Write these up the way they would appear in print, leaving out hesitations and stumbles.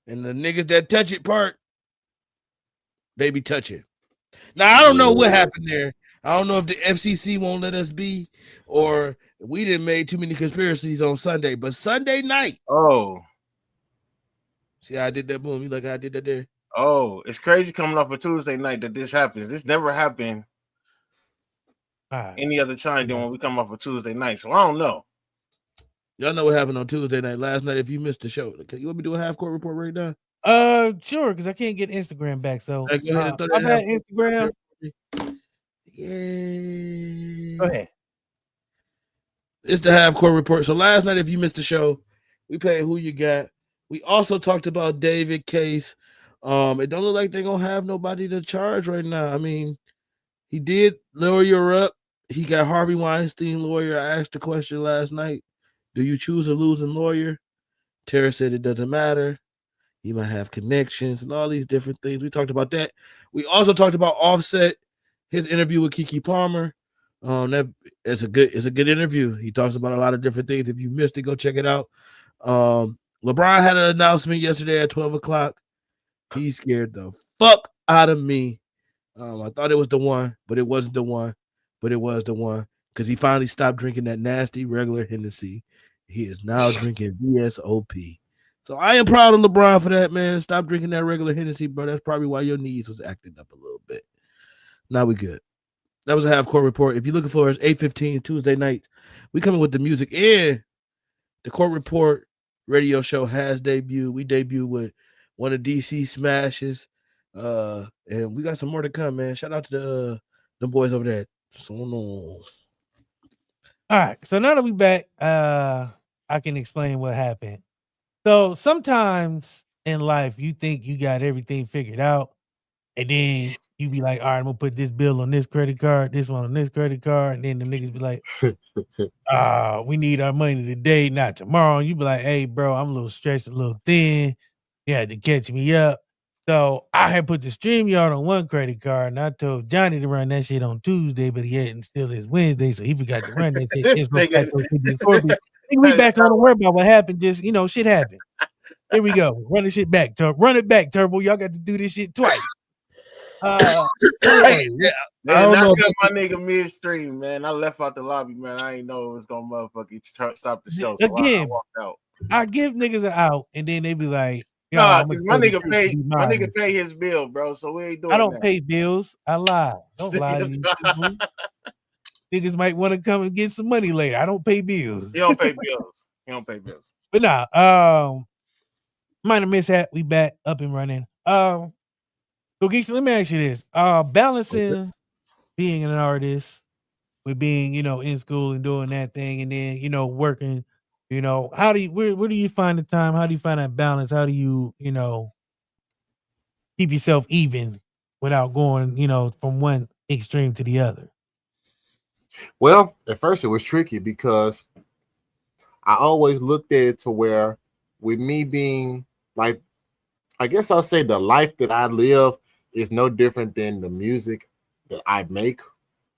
And the niggas that touch it part, they be touching. Now I don't know what happened there. I don't know if the FCC won't let us be, or we didn't made too many conspiracies on Sunday. But Sunday night, Oh, see how I did that, boom. You like how I did that there? oh, it's crazy coming off a Tuesday night that this happens. This never happened any other time than when we come off a Tuesday night. So I don't know. Y'all know what happened on Tuesday night last night. If you missed the show, you want me to do a half court report right now? Sure, because I can't get Instagram back. So go ahead and throw I've that had half Instagram. Yeah. Go ahead. It's the half court report. So last night, if you missed the show, we played Who You Got. We also talked about David Case. It don't look like they're gonna have nobody to charge right now. I mean, he did lawyer up. He got Harvey Weinstein lawyer. I asked the question last night. Do you choose a losing lawyer? Tara said it doesn't matter. He might have connections and all these different things. We talked about that. We also talked about Offset, his interview with Keke Palmer. That it's a good interview. He talks about a lot of different things. If you missed it, go check it out. LeBron had an announcement yesterday at 12 o'clock. He scared the fuck out of me. I thought it was the one, but it wasn't the one. But it was the one because he finally stopped drinking that nasty regular Hennessy. He is now drinking VSOP. So I am proud of LeBron for that, man. Stop drinking that regular Hennessy, bro. That's probably why your knees was acting up a little bit. Now we good. That was a half court report. If you're looking for us, 8:15 Tuesday night, we coming with the music. And the court report radio show has debuted. We debuted with one of DC Smashes. And we got some more to come, man. Shout out to the boys over there. So no. All right. So now that we back, I can explain what happened. So sometimes in life, you think you got everything figured out, and then you be like, all right, I'm gonna put this bill on this credit card, this one on this credit card, and then the niggas be like, we need our money today, not tomorrow. And you be like, hey, bro, I'm a little stretched, a little thin. You had to catch me up. So I had put the StreamYard on one credit card, and I told Johnny to run that shit on Tuesday, but he hadn't still is Wednesday, so he forgot to run that shit. This nigga. We back on the worry about what happened. Just shit happened. Here we go. Run the shit back, Turbo. Run it back, Turbo. Y'all got to do this shit twice. I don't know. My nigga midstream, man. I left out the lobby, man. I ain't know it was gonna motherfucking stop the show. So again, I walked out. I give niggas an out, and then they be like, "Nah, my nigga pay his bill, bro. So we ain't doing. I don't pay bills. I lie. Don't lie to me. Niggas might want to come and get some money later. I don't pay bills. You don't pay bills. You don't pay bills. But nah, minor mishap. We back up and running. So Geeks, let me ask you this: balancing being an artist with being, in school and doing that thing, and then working. How do you where do you find the time? How do you find that balance? How do you keep yourself even without going from one extreme to the other? Well, at first it was tricky because I always looked at it to where, with me being like, I guess I'll say the life that I live is no different than the music that I make.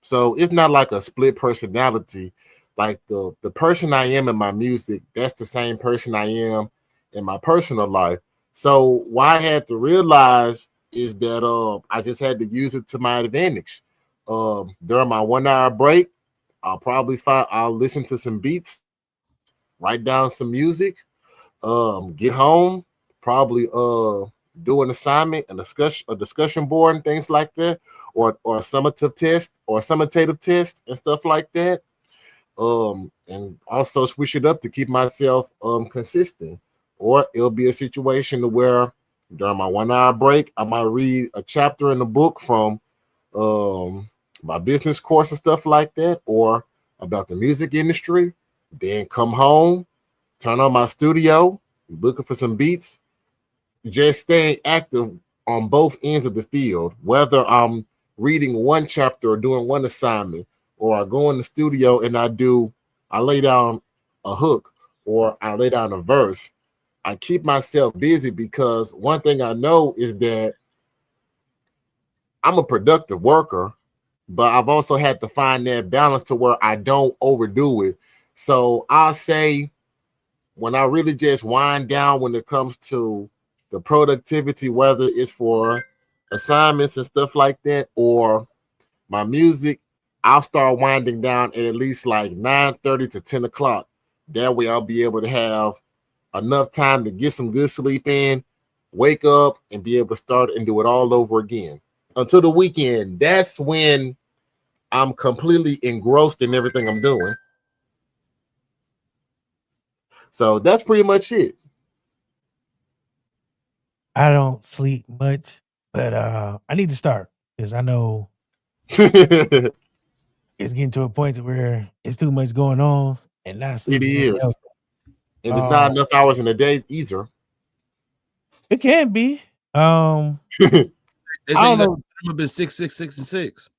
So it's not like a split personality. Like the person I am in my music, that's the same person I am in my personal life. So what I had to realize is that I just had to use it to my advantage. During my 1 hour break, I'll listen to some beats, write down some music, get home, probably do an assignment, a discussion board and things like that, or a summative test and stuff like that. And also switch it up to keep myself consistent. Or it'll be a situation where during my 1 hour break, I might read a chapter in the book from my business course and stuff like that, or about the music industry. Then come home, turn on my studio, looking for some beats, just staying active on both ends of the field, whether I'm reading one chapter or doing one assignment, or I go in the studio and I lay down a hook or I lay down a verse. I keep myself busy because one thing I know is that I'm a productive worker, but I've also had to find that balance to where I don't overdo it. So I'll say when I really just wind down when it comes to the productivity, whether it's for assignments and stuff like that, or my music, I'll start winding down at least like 9:30 to 10 o'clock. That way I'll be able to have enough time to get some good sleep in, wake up, and be able to start and do it all over again until the weekend. That's when I'm completely engrossed in everything I'm doing. So that's pretty much it. I don't sleep much, but I need to start because I know It it's getting to a point where it's too much going on and not sleeping. is. And it's not enough hours in a day either. It can be. They say I don't know. I'm been 6, 6, 6, and 6.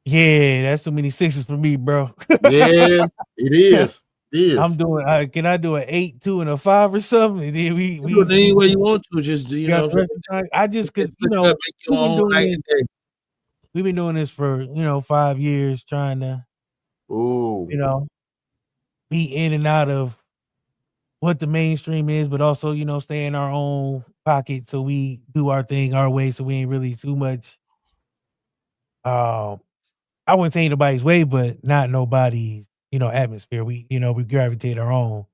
Yeah, that's too many sixes for me, bro. Yeah, it is. It is. I'm doing. Can I do an 8, 2, and a 5 or something? And then we do it any way you want to. Just do, you know. I just because we've been doing this for 5 years, trying to be in and out of what the mainstream is, but also stay in our own pocket, so we do our thing our way, so we ain't really too much. I wouldn't say anybody's way, but not nobody's atmosphere. We we gravitate our own.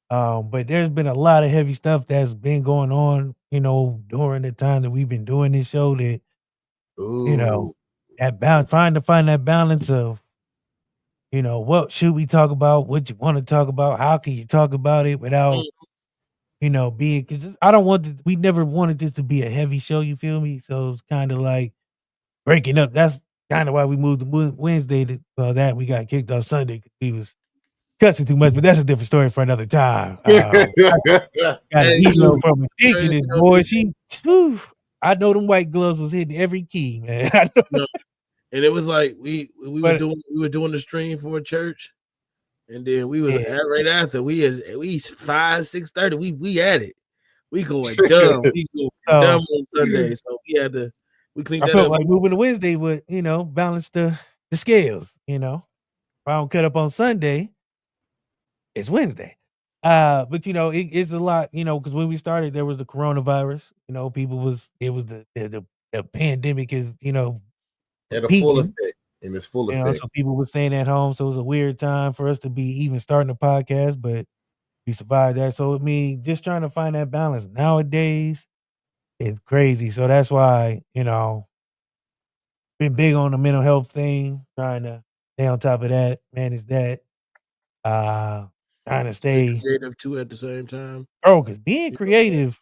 But there's been a lot of heavy stuff that's been going on, during the time that we've been doing this show. That trying to find that balance of, what should we talk about, what you want to talk about, how can you talk about it without, being. Because I don't want we never wanted this to be a heavy show. You feel me? So it's kind of like breaking up. That's kind of why we moved to Wednesday. That we got kicked off Sunday because we was cussing too much, but that's a different story for another time. Got an email from Ridiculous, boy. I know them white gloves was hitting every key, man. And it was like we were doing the stream for a church, and then we was right after we 5-6:30. We at it. We going dumb. We go dumb on Sunday, so we cleaned that up. I felt like moving to Wednesday would balance the scales. If I don't cut up on Sunday, it's Wednesday. But it's a lot, because when we started, there was the coronavirus. It was the pandemic is, at a full effect, and it's full effect. So people were staying at home, so it was a weird time for us to be even starting a podcast, but we survived that. So just trying to find that balance nowadays, it's crazy. So that's why, been big on the mental health thing, trying to stay on top of that, manage that. Trying to stay creative too at the same time. Because being creative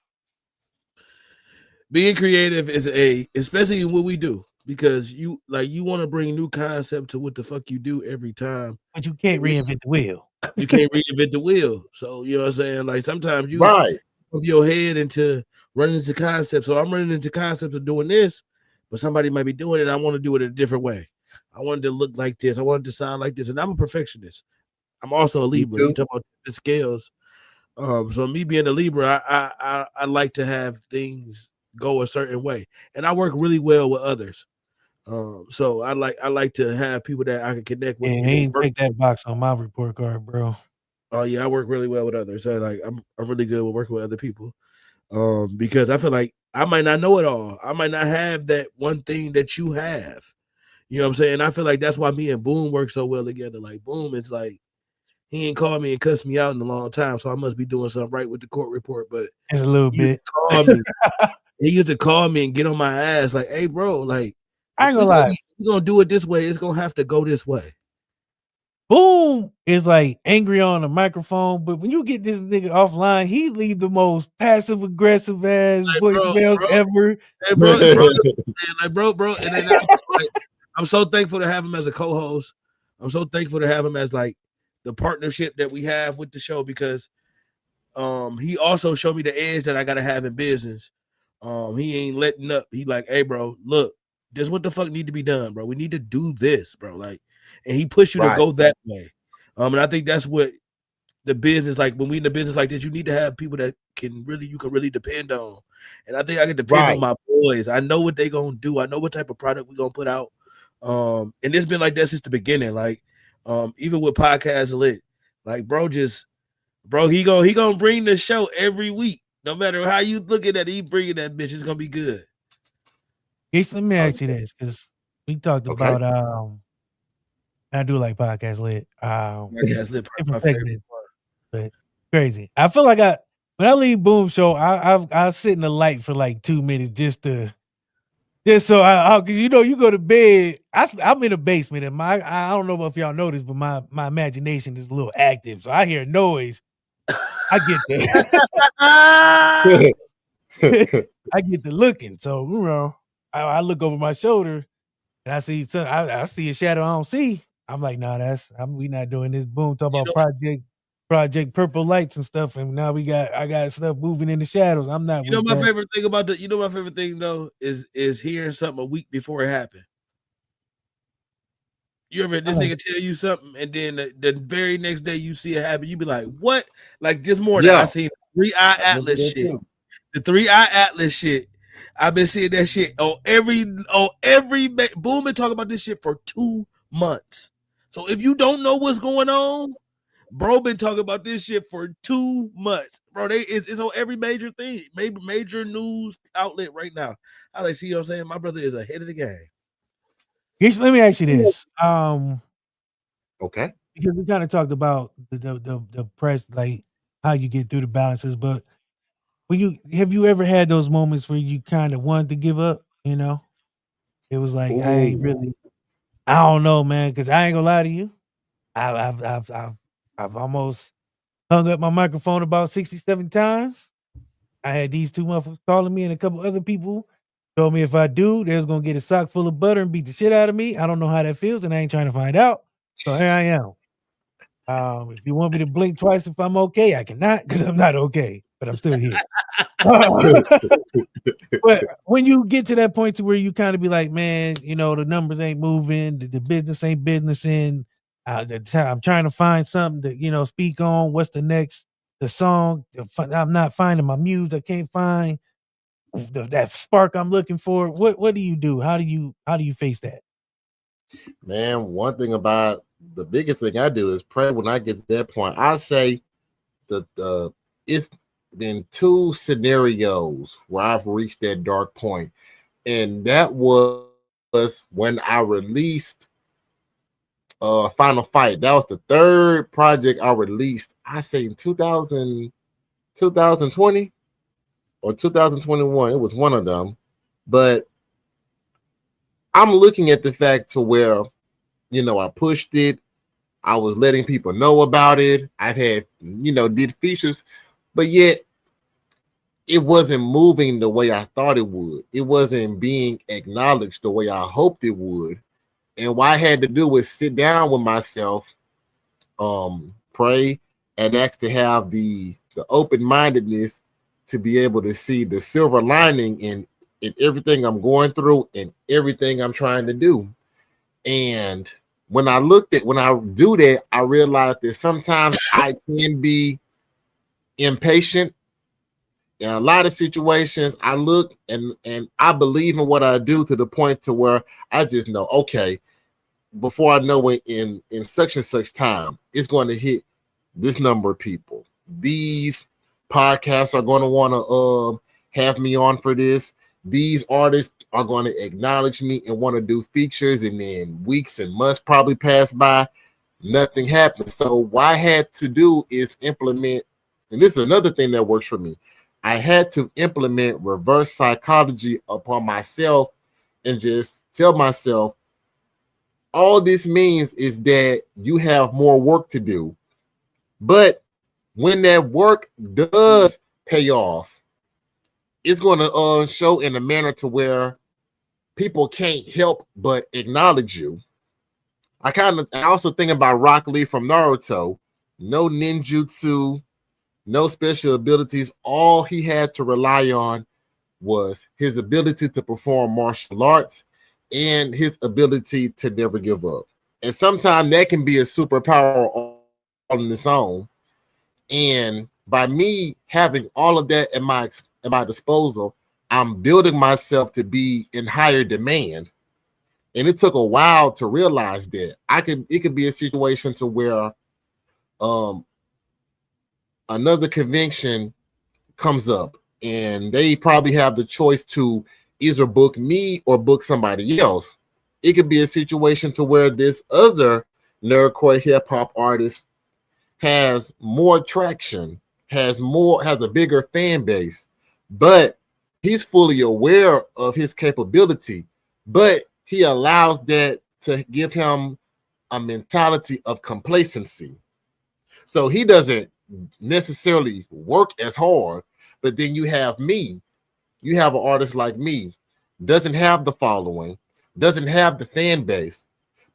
is especially in what we do, because you want to bring new concept to what the fuck you do every time, but you can't reinvent the wheel. You can't reinvent the wheel. So you know what I'm saying? Like sometimes you put your head into running into concepts. So I'm running into concepts of doing this, but somebody might be doing it. I want to do it a different way. I want it to look like this. I want it to sound like this. And I'm a perfectionist. I'm also a Libra. You talk about the scales. So me being a Libra, I like to have things go a certain way, and I work really well with others. So I like to have people that I can connect with. Yeah, ain't take that box on my report card, bro. Oh yeah, I work really well with others. So I'm really good with working with other people. Because I feel like I might not know it all. I might not have that one thing that you have. You know what I'm saying? I feel like that's why me and Boom work so well together. Like Boom, it's like he ain't called me and cussed me out in a long time, so I must be doing something right with the court report. But it's a little bit. He used to call me and get on my ass, like, "Hey, bro, like, I ain't gonna lie, we're gonna do it this way. It's gonna have to go this way." Boom is like angry on the microphone, but when you get this nigga offline, he leave the most passive aggressive ass voicemails ever. Hey, bro, and then I'm so thankful to have him as a co-host. I'm so thankful to have him as like the partnership that we have with the show, because he also showed me the edge that I gotta have in business. He ain't letting up. He like, hey, bro, look, this what the fuck need to be done, bro. We need to do this, bro. Like, and he pushed you to go that way. And I think that's what the business, like when we in the business like this, you need to have people that you can really depend on. And I think I can depend on my boys. I know what they gonna do. I know what type of product we're gonna put out. And it's been like that since the beginning. Like, even with Podcast Lit, like, bro, he gonna bring the show every week. No matter how you look at that, he bringing that bitch. It's gonna be good. Let me ask you this, because we talked about I do like podcast lit. Different segments, but crazy. I feel like when I leave Boom Show, I sit in the light for like 2 minutes just so because you go to bed. I'm in the basement and I don't know if y'all noticed, but my imagination is a little active, so I hear noise. I get there. I get to looking, so I look over my shoulder and I see I see a shadow I don't see. I'm like, nah, we not doing this. Boom, talk about Project Purple Lights and stuff, and now I got stuff moving in the shadows. I'm not. My favorite thing about my favorite thing though is hearing something a week before it happened. You ever this nigga tell you something and then the very next day you see it happen, you be like, what? Like this morning I seen 3-Eye Atlas shit. The 3-Eye Atlas shit. I've been seeing that shit on every Boom been talking about this shit for 2 months. So if you don't know what's going on, bro been talking about this shit for 2 months. Bro, it's on every major thing, maybe major news outlet right now. I like see what I'm saying. My brother is ahead of the game. Let me ask you this. Okay. Because we kind of talked about the press, like how you get through the balances, but have you ever had those moments where you kind of wanted to give up? It was like, I don't know, man, because I ain't gonna lie to you. I've almost hung up my microphone about 67 times. I had these 2 motherfuckers calling me and a couple other people told me if I do, they're gonna get a sock full of butter and beat the shit out of me. I don't know how that feels, and I ain't trying to find out. So here I am. If you want me to blink twice if I'm okay, I cannot because I'm not okay, but I'm still here. But when you get to that point to where you kind of be like, man, the numbers ain't moving, the business ain't businessing. I'm trying to find something to, speak on. What's the song? I'm not finding my muse. I can't find that spark I'm looking for. What do you do? How do you face that? Man, one thing about the biggest thing I do is pray when I get to that point. I say that it's been 2 scenarios where I've reached that dark point, and that was when I released Final Fight. That was the 3rd project I released. I say in 2020 or 2021. It was one of them, but I'm looking at the fact to where, I pushed it. I was letting people know about it. I've had, did features, but yet it wasn't moving the way I thought it would. It wasn't being acknowledged the way I hoped it would. And what I had to do was sit down with myself, pray, and ask to have the open-mindedness to be able to see the silver lining in everything I'm going through and everything I'm trying to do. And when I do that, I realized that sometimes I can be impatient. In a lot of situations, I look and I believe in what I do to the point to where I just know, okay, before I know it, in such and such time, it's going to hit this number of people. These podcasts are going to want to have me on for this. These artists are going to acknowledge me and want to do features, and then weeks and months probably pass by, nothing happens. So what I had to do is implement, and this is another thing that works for me. I had to implement reverse psychology upon myself and just tell myself, all this means is that you have more work to do. But when that work does pay off, it's going to show in a manner to where people can't help but acknowledge you. I also think about Rock Lee from Naruto. No ninjutsu, no special abilities. All he had to rely on was his ability to perform martial arts and his ability to never give up. And sometimes that can be a superpower on its own. And by me having all of that at my disposal, I'm building myself to be in higher demand. And it took a while to realize that it could be a situation to where another convention comes up, and they probably have the choice to either book me or book somebody else. It could be a situation to where this other nerdcore hip hop artist has more traction, has a bigger fan base, but he's fully aware of his capability, but he allows that to give him a mentality of complacency. So he doesn't necessarily work as hard, but then you have me. You have an artist like me, doesn't have the following, doesn't have the fan base.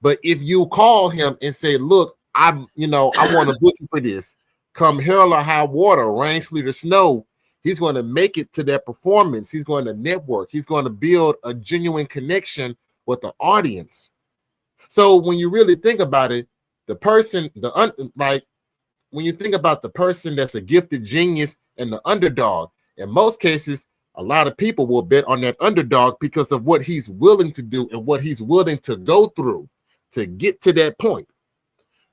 But if you call him and say, look, I want to book you for this, come hell or high water, rain, sleet, or snow, he's going to make it to that performance. He's going to network. He's going to build a genuine connection with the audience. So when you really think about it, the person, when you think about the person that's a gifted genius and the underdog, in most cases, a lot of people will bet on that underdog because of what he's willing to do and what he's willing to go through to get to that point.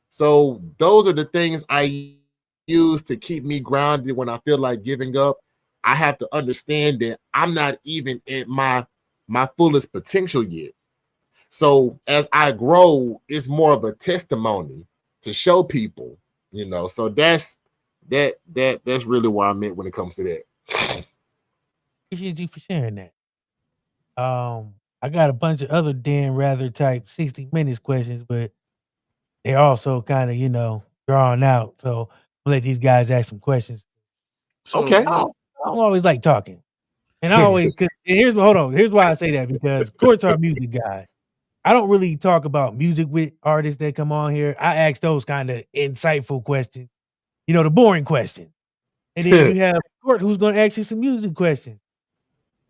So those are the things I use to keep me grounded when I feel like giving up. I have to understand that I'm not even at my fullest potential yet. So as I grow, it's more of a testimony to show people, So that's really where I'm at when it comes to that. Appreciate you for sharing that. I got a bunch of other Dan Rather type 60 minutes questions, but they're also kind of, drawn out. So I'll let these guys ask some questions. Okay. I don't always like talking. And I always, here's why I say that, because Court's our music guy. I don't really talk about music with artists that come on here. I ask those kind of insightful questions, the boring questions. And then you have Court who's going to ask you some music questions.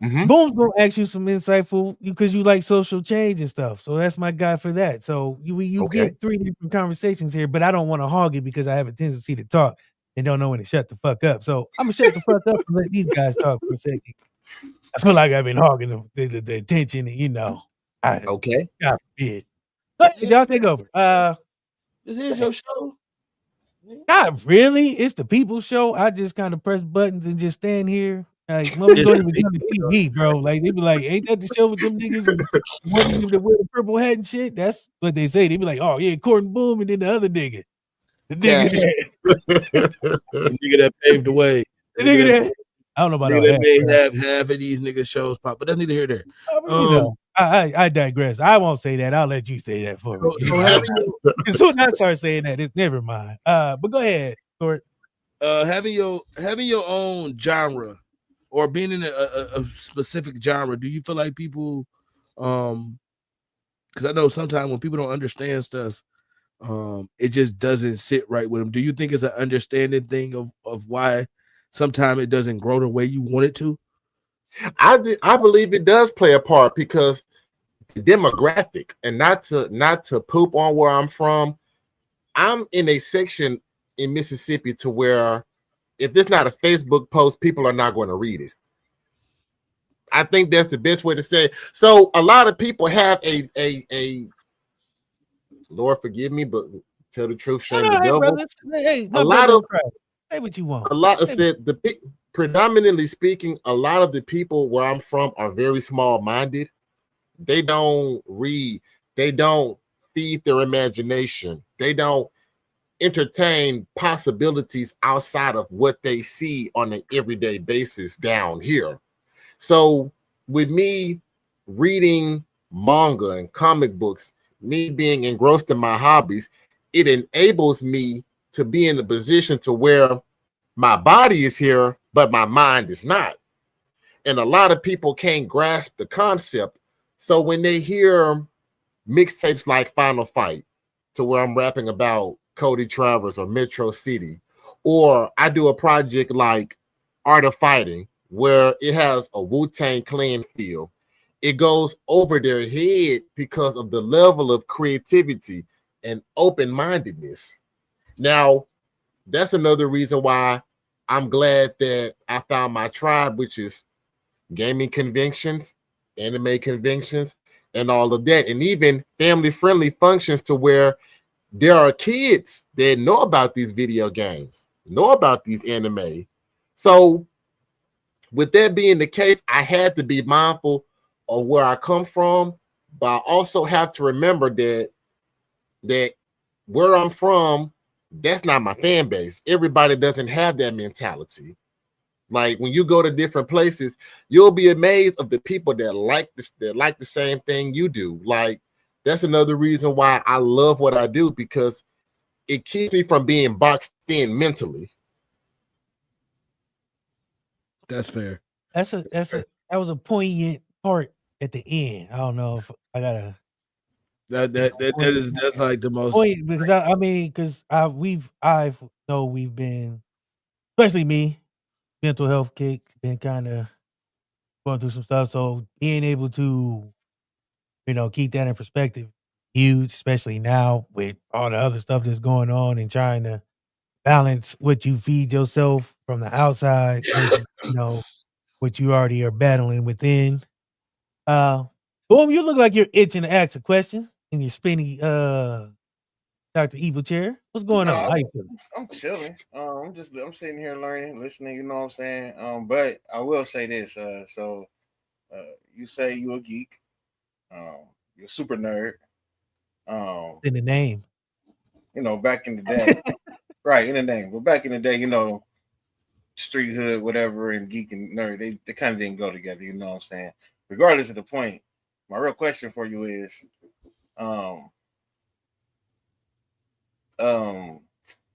Mm-hmm. Boom's going to ask you some insightful because you like social change and stuff. So that's my guy for that. So you get 3 different conversations here, but I don't want to hog it because I have a tendency to talk and don't know when to shut the fuck up. So I'm going to shut the fuck up and let these guys talk for a second. I feel like I've been hogging the attention and, okay. God forbid. But y'all take over. This is your show. Not really. It's the people's show. I just kind of press buttons and just stand here. Like, motherfuckers don't even come to TV, bro. Like, they be like, ain't that the show with them niggas and one nigga that wear the purple hat and shit? That's what they say. They be like, oh, yeah, Court and Boom, and then the other nigga. The nigga the nigga that paved the way. The nigga that, I don't know about all that. May that, have half of these niggas shows pop, but that's neither here nor there. I digress. I won't say that. I'll let you say that for me. As soon as I start saying that, it's never mind. But go ahead, Court. Having your own genre or being in a specific genre, do you feel like people because I know sometimes when people don't understand stuff, it just doesn't sit right with them. Do you think it's an understanding thing of why sometimes it doesn't grow the way you want it to? I believe it does play a part because the demographic, and not to poop on where I'm from, I'm in a section in Mississippi to where if it's not a Facebook post, people are not going to read it. I think that's the best way to say it. So a lot of people have a Lord forgive me, but tell the truth, shame the devil. Hey, a lot of say what you want. A lot of said predominantly speaking, a lot of the people where I'm from are very small-minded. They don't read. They don't feed their imagination. They don't entertain possibilities outside of what they see on an everyday basis down here. So with me reading manga and comic books, me being engrossed in my hobbies, it enables me to be in a position to where my body is here, but my mind is not. And a lot of people can't grasp the concept. So when they hear mixtapes like Final Fight, to where I'm rapping about Cody Travers or Metro City, or I do a project like Art of Fighting, where it has a Wu-Tang Clan feel, it goes over their head because of the level of creativity and open-mindedness. Now, that's another reason why I'm glad that I found my tribe, which is gaming conventions, anime conventions, and all of that, and even family-friendly functions to where there are kids that know about these video games, know about these anime. So with that being the case, I had to be mindful of where I come from, but I also have to remember that where I'm from, that's not my fan base. Everybody doesn't have that mentality. Like when you go to different places, you'll be amazed of the people that like this, that like the same thing you do. Like that's another reason why I love what I do, because it keeps me from being boxed in mentally. That's fair. That was a poignant part at the end. I don't know if I gotta That's like the most point, because I've been, especially me, mental health kick, been kind of going through some stuff. So being able to, keep that in perspective, huge, especially now with all the other stuff that's going on and trying to balance what you feed yourself from the outside versus, what you already are battling within. Boom, you look like you're itching to ask a question in your spinny Dr. Evil chair. What's going on? How you feeling? I'm chilling. I'm sitting here learning, listening, you know what I'm saying? But I will say this, you say you a geek, you're a super nerd. In the name. Back in the day. Right, in the name. But back in the day, street hood, whatever, and geek and nerd, they kind of didn't go together, you know what I'm saying? Regardless of the point, my real question for you is, damn,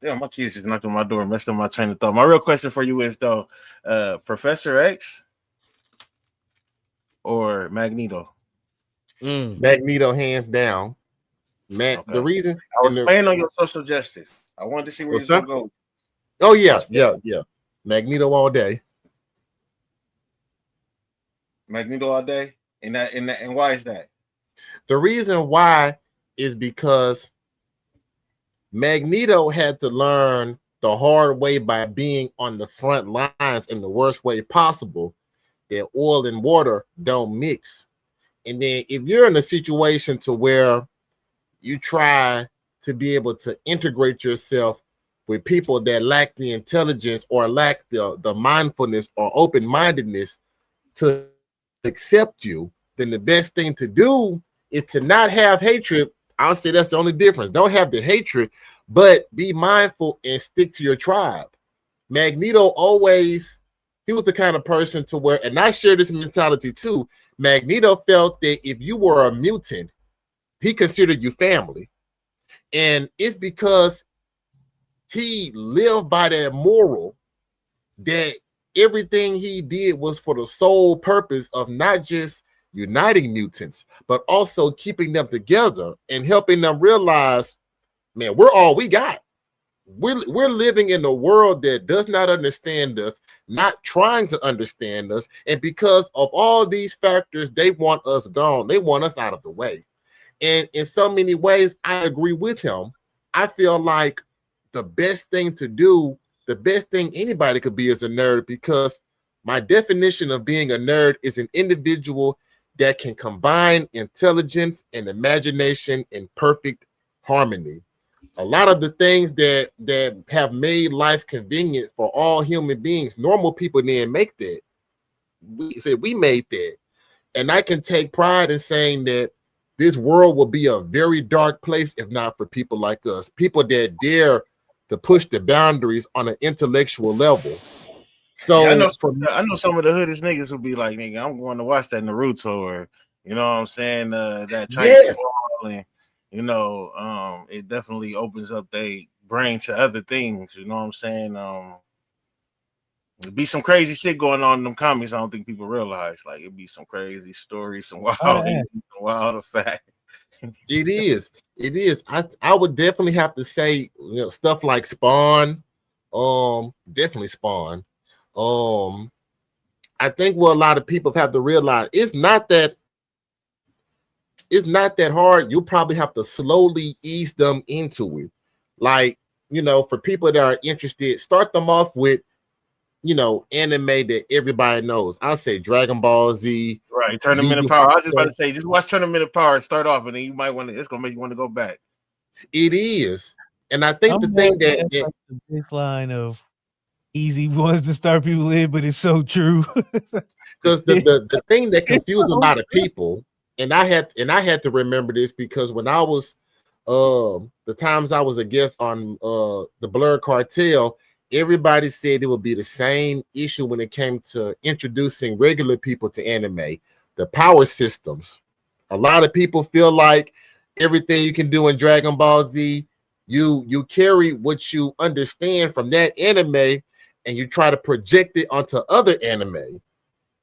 my kids just knocked on my door, messed up my train of thought. My real question for you is though, Professor X or Magneto? Magneto, hands down. Okay. The reason I was playing on your social justice. I wanted to see where you're gonna go. Oh yeah. Magneto all day. Magneto all day, and why is that? The reason why is because Magneto had to learn the hard way by being on the front lines in the worst way possible, that oil and water don't mix. And then if you're in a situation to where you try to be able to integrate yourself with people that lack the intelligence or lack the mindfulness or open-mindedness to accept you, then the best thing to do is to not have hatred. I'll say that's the only difference. Don't have the hatred, but be mindful and stick to your tribe. Magneto he was the kind of person to where, and I share this mentality too, Magneto felt that if you were a mutant, he considered you family. And it's because he lived by that moral that everything he did was for the sole purpose of not just uniting mutants, but also keeping them together and helping them realize, man, we're all we got. We're living in a world that does not understand us, not trying to understand us. And because of all these factors, they want us gone. They want us out of the way. And in so many ways, I agree with him. I feel like the best thing to do, the best thing anybody could be is a nerd, because my definition of being a nerd is an individual that can combine intelligence and imagination in perfect harmony. A lot of the things that have made life convenient for all human beings, normal people didn't make that. We made that. And I can take pride in saying that this world will be a very dark place if not for people like us, people that dare to push the boundaries on an intellectual level. So yeah, I know some of the hoodest niggas will be like, nigga, I'm going to watch that Naruto, or you know what I'm saying, that Chinese and it definitely opens up their brain to other things. You know what I'm saying? There'd be some crazy shit going on in them comics. I don't think people realize. Like it'd be some crazy stories, some wild effect. It is. I would definitely have to say, stuff like Spawn. Definitely Spawn. I think what a lot of people have to realize, it's not that hard. You'll probably have to slowly ease them into it. Like, for people that are interested, start them off with, anime that everybody knows. I'll say Dragon Ball Z. Right, Tournament of Power. I was just about to say, just watch Tournament of Power and start off, and then you might it's gonna make you want to go back. It is. And I think the thing that the baseline of easy ones to start people in, but it's so true. Because the thing that confused a lot of people, and I had to remember this because when I was the times I was a guest on the Blur Cartel, everybody said it would be the same issue when it came to introducing regular people to anime, the power systems. A lot of people feel like everything you can do in Dragon Ball Z, you carry what you understand from that anime and you try to project it onto other anime.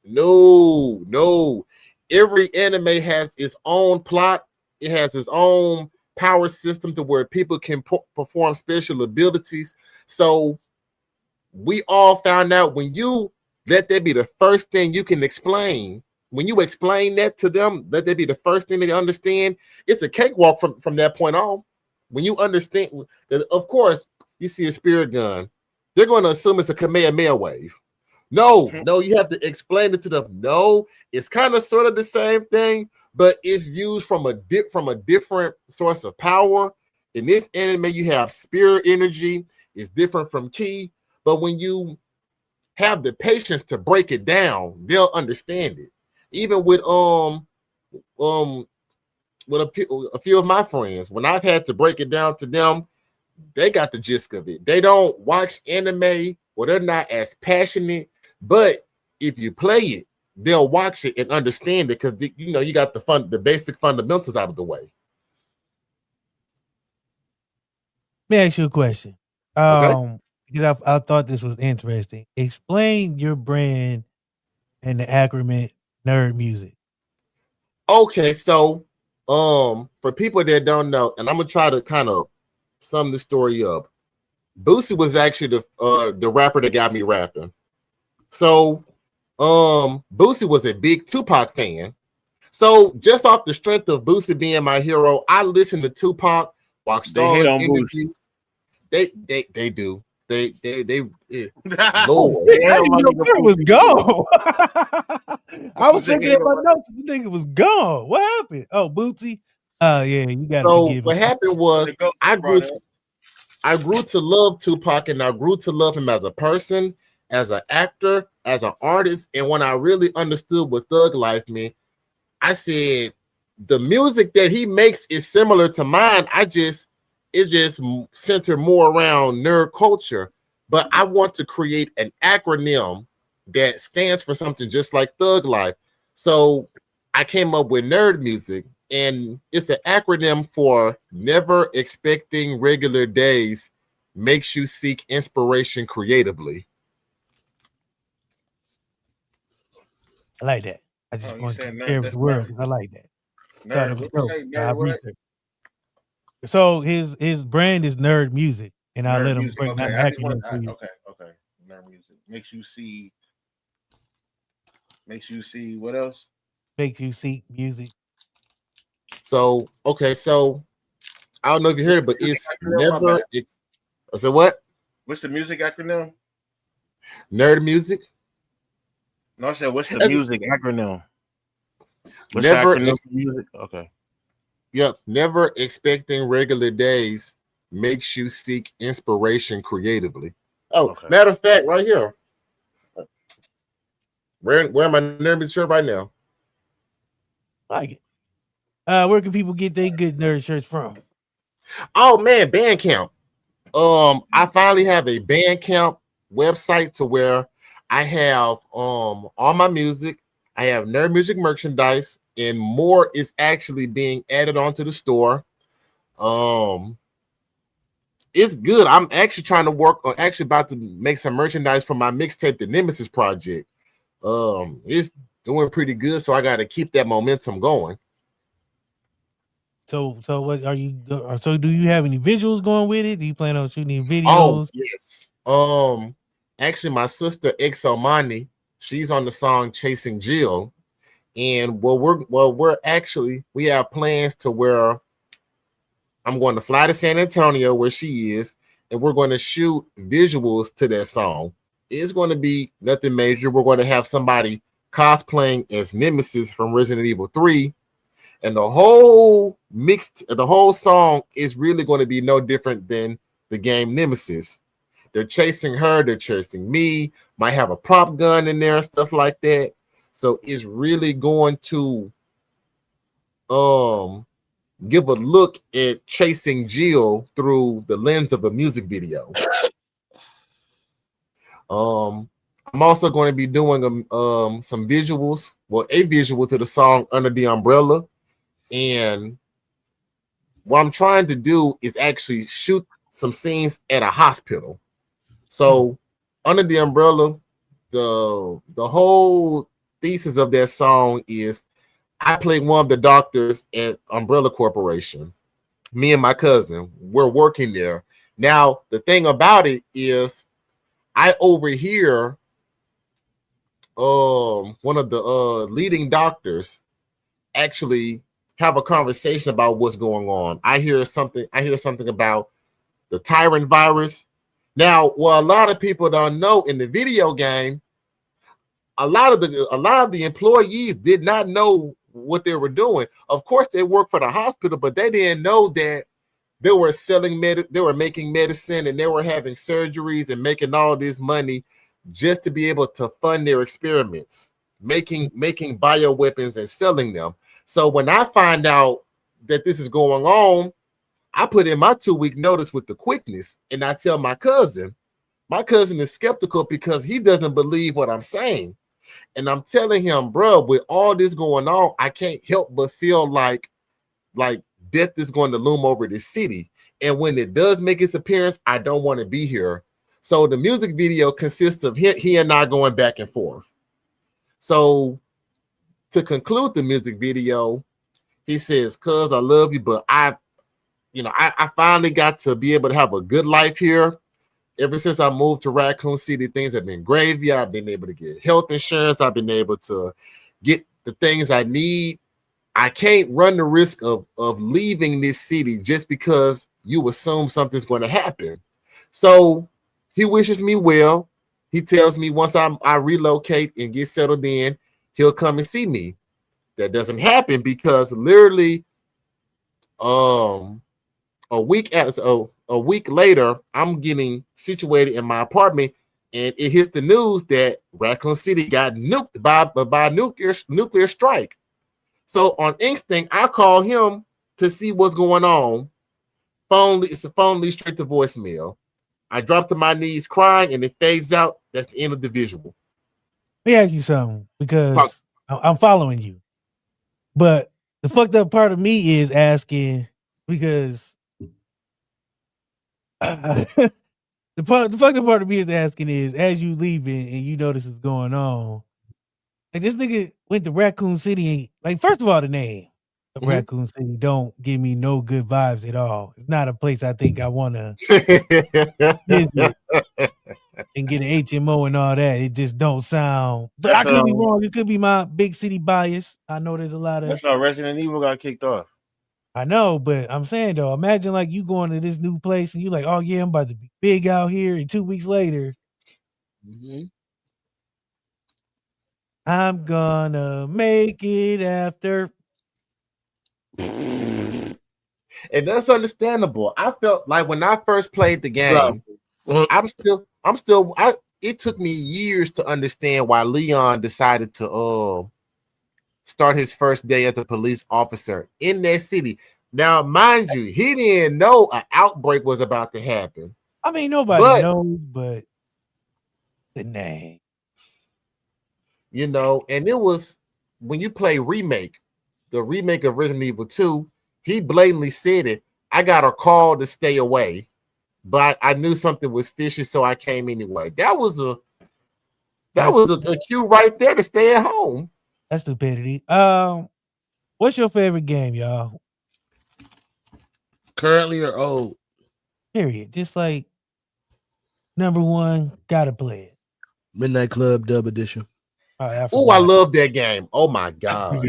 No. Every anime has its own plot. It has its own power system to where people can perform special abilities. So we all found out when you let that be the first thing you can explain. When you explain that to them, let that be the first thing they understand. It's a cakewalk from that point on. When you understand, of course, you see a spirit gun, they're going to assume it's a Kamehameha wave. No, you have to explain it to them. No, it's kind of sort of the same thing, but it's used from a different source of power. In this anime, you have spirit energy. It's different from ki, but when you have the patience to break it down, they'll understand it. Even with a few of my friends, when I've had to break it down to them, they got the gist of it. They don't watch anime, or they're not as passionate. But if you play it, they'll watch it and understand it because you got the basic fundamentals out of the way. Let me ask you a question. Okay. Because I thought this was interesting. Explain your brand and the acronym Nerd Music. Okay, so for people that don't know, and I'm gonna try to kind of sum the story up. Boosie was actually the rapper that got me rapping. So Boosie was a big Tupac fan. So just off the strength of Boosie being my hero, I listened to Tupac, watched all his interviews. They do. They Lord. It was gone. I was looking at my notes. You think it was gone. What happened? Oh, Bootsy. Oh yeah, you got to forgive what happened was I grew to love Tupac, and I grew to love him as a person, as an actor, as an artist. And when I really understood what Thug Life meant, I said the music that he makes is similar to mine. It just centered more around nerd culture. But I want to create an acronym that stands for something just like Thug Life. So I came up with Nerd Music, and it's an acronym for Never Expecting Regular Days Makes You Seek Inspiration Creatively. I like that. I just want to share with the world. I like that. So his brand is Nerd Music, and I let him break down the acronym for you. Okay. Nerd Music makes you see what else? Makes you seek music. So I don't know if you heard it, but it's never. So what? What's the music acronym? Nerd Music. No, I said what's the music acronym? What's never the acronym for music? Okay. Yep. Never expecting regular days makes you seek inspiration creatively. Oh, okay. Matter of fact, right here. Wearing my Nerd Music shirt right now. I like it. Where can people get their good nerd shirts from? Oh man, Bandcamp. I finally have a Bandcamp website to where I have all my music. I have Nerd Music merchandise, and more is actually being added onto the store. It's good. I'm actually trying to work on about to make some merchandise for my mixtape, the Nemesis Project. It's doing pretty good, so I got to keep that momentum going. So what are you? So do you have any visuals going with it? Do you plan on shooting any videos? Oh yes. Actually, my sister Exomani, she's on the song "Chasing Jill," and we have plans to where I'm going to fly to San Antonio where she is, and we're going to shoot visuals to that song. It's going to be nothing major. We're going to have somebody cosplaying as Nemesis from Resident Evil 3. And the whole song is really going to be no different than the game Nemesis. They're chasing her, they're chasing me, might have a prop gun in there, stuff like that. So it's really going to give a look at chasing Jill through the lens of a music video. I'm also going to be doing some visuals, a visual to the song Under the Umbrella. And what I'm trying to do is actually shoot some scenes at a hospital. So Under the Umbrella, the whole thesis of that song is I played one of the doctors at Umbrella Corporation. Me and my cousin, we're working there. Now, the thing about it is I overhear one of the leading doctors actually have a conversation about what's going on. I hear something about the tyrant virus. Now, what a lot of people don't know, in the video game, a lot of the employees did not know what they were doing. Of course, they work for the hospital, but they didn't know that they were selling they were making medicine, and they were having surgeries and making all this money just to be able to fund their experiments, making bioweapons and selling them. So when I find out that this is going on, I put in my 2-week notice with the quickness, and I tell my cousin. My cousin is skeptical because he doesn't believe what I'm saying. And I'm telling him, bro, with all this going on, I can't help but feel like death is going to loom over this city. And when it does make its appearance, I don't want to be here. So the music video consists of he and I going back and forth. So to conclude the music video, he says, "Cuz I love you, but I finally got to be able to have a good life here. Ever since I moved to Raccoon City, things have been gravy. I've been able to get health insurance. I've been able to get the things I need. I can't run the risk of leaving this city just because you assume something's going to happen." So he wishes me well. He tells me once I relocate and get settled in, he'll come and see me. That doesn't happen because literally a week later, I'm getting situated in my apartment, and it hits the news that Raccoon City got nuked by nuclear strike. So on instinct, I call him to see what's going on. Phone leads straight to voicemail. I drop to my knees crying, and it fades out. That's the end of the visual. Let me ask you something, because I'm following you. But the fucked up part of me is asking, because the fucked up part of me is asking is, as you leaving and you know this is going on, like this nigga went to Raccoon City, and like, first of all, the name of Raccoon City don't give me no good vibes at all. It's not a place I think I want to visit and get an HMO and all that. It just don't sound. But I could be wrong. It could be my big city bias. I know there's a lot of. That's how Resident Evil got kicked off. I know, but I'm saying though, imagine like you going to this new place and you like, oh yeah, I'm about to be big out here, and 2 weeks later, I'm gonna make it after. And that's understandable. I felt like when I first played the game, it took me years to understand why Leon decided to start his first day as a police officer in that city. Now, mind you, he didn't know an outbreak was about to happen. I mean, nobody knows, but the name. And it was when you play the remake of Resident Evil 2, he blatantly said it. I got a call to stay away, but I knew something was fishy, so I came anyway. That was a cue right there to stay at home. That's stupidity. What's your favorite game, y'all? Currently or old? Period. Just like number one, gotta play it. Midnight Club Dub Edition. I love that game. Oh my god,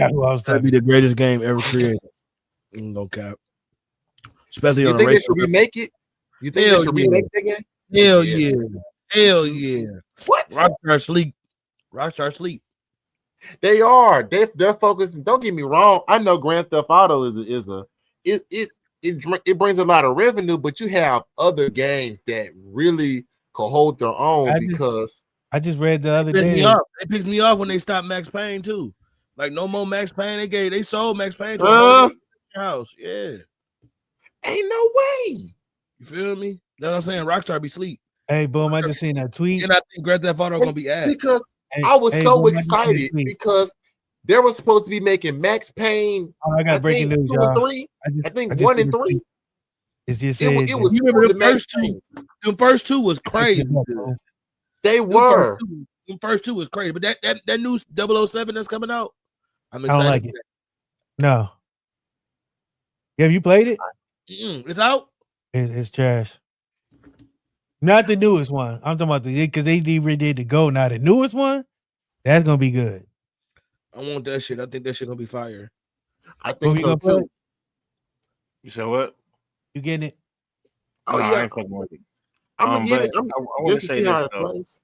that'd be the greatest game ever created. No cap. Especially you on think a they should remake it? You think they should remake that game? Hell yeah. Hell yeah. What? Rockstar Sleep. They are. They're focused. Don't get me wrong. I know Grand Theft Auto it brings a lot of revenue, but you have other games that really could hold their own because I just read the other It pissed day. me off. It pissed me off when they stopped Max Payne too. Like no more Max Payne. They sold Max Payne to a house. Yeah, ain't no way. you feel me? That's what I'm saying. Rockstar be sleep. Hey, boom! I just seen that tweet. And I think Grand Theft Auto gonna be added Because Hey, I was hey, so boom, I just seen that excited tweet. because they were supposed to be making Max Payne. Oh, I got breaking news, 2 and y'all. 3. I just think 1 seen and the 3. tweet. It's just It said was You remember the the Max first two? Payne. The first two was crazy. that- They were. The first two was crazy. But that new 007 that's coming out, I'm I don't excited. like it. No. Have you played it? It's out. It's trash. Not the newest one. I'm talking about because they redid the Go. Now the newest one, that's gonna be good. I want that shit. I think that shit gonna be fire. I Who think you so gonna play? too. You said what? You getting it? Oh No, I yeah, ain't fucking with it. I'm gonna get it. But I want Just to to say see how this it though. plays.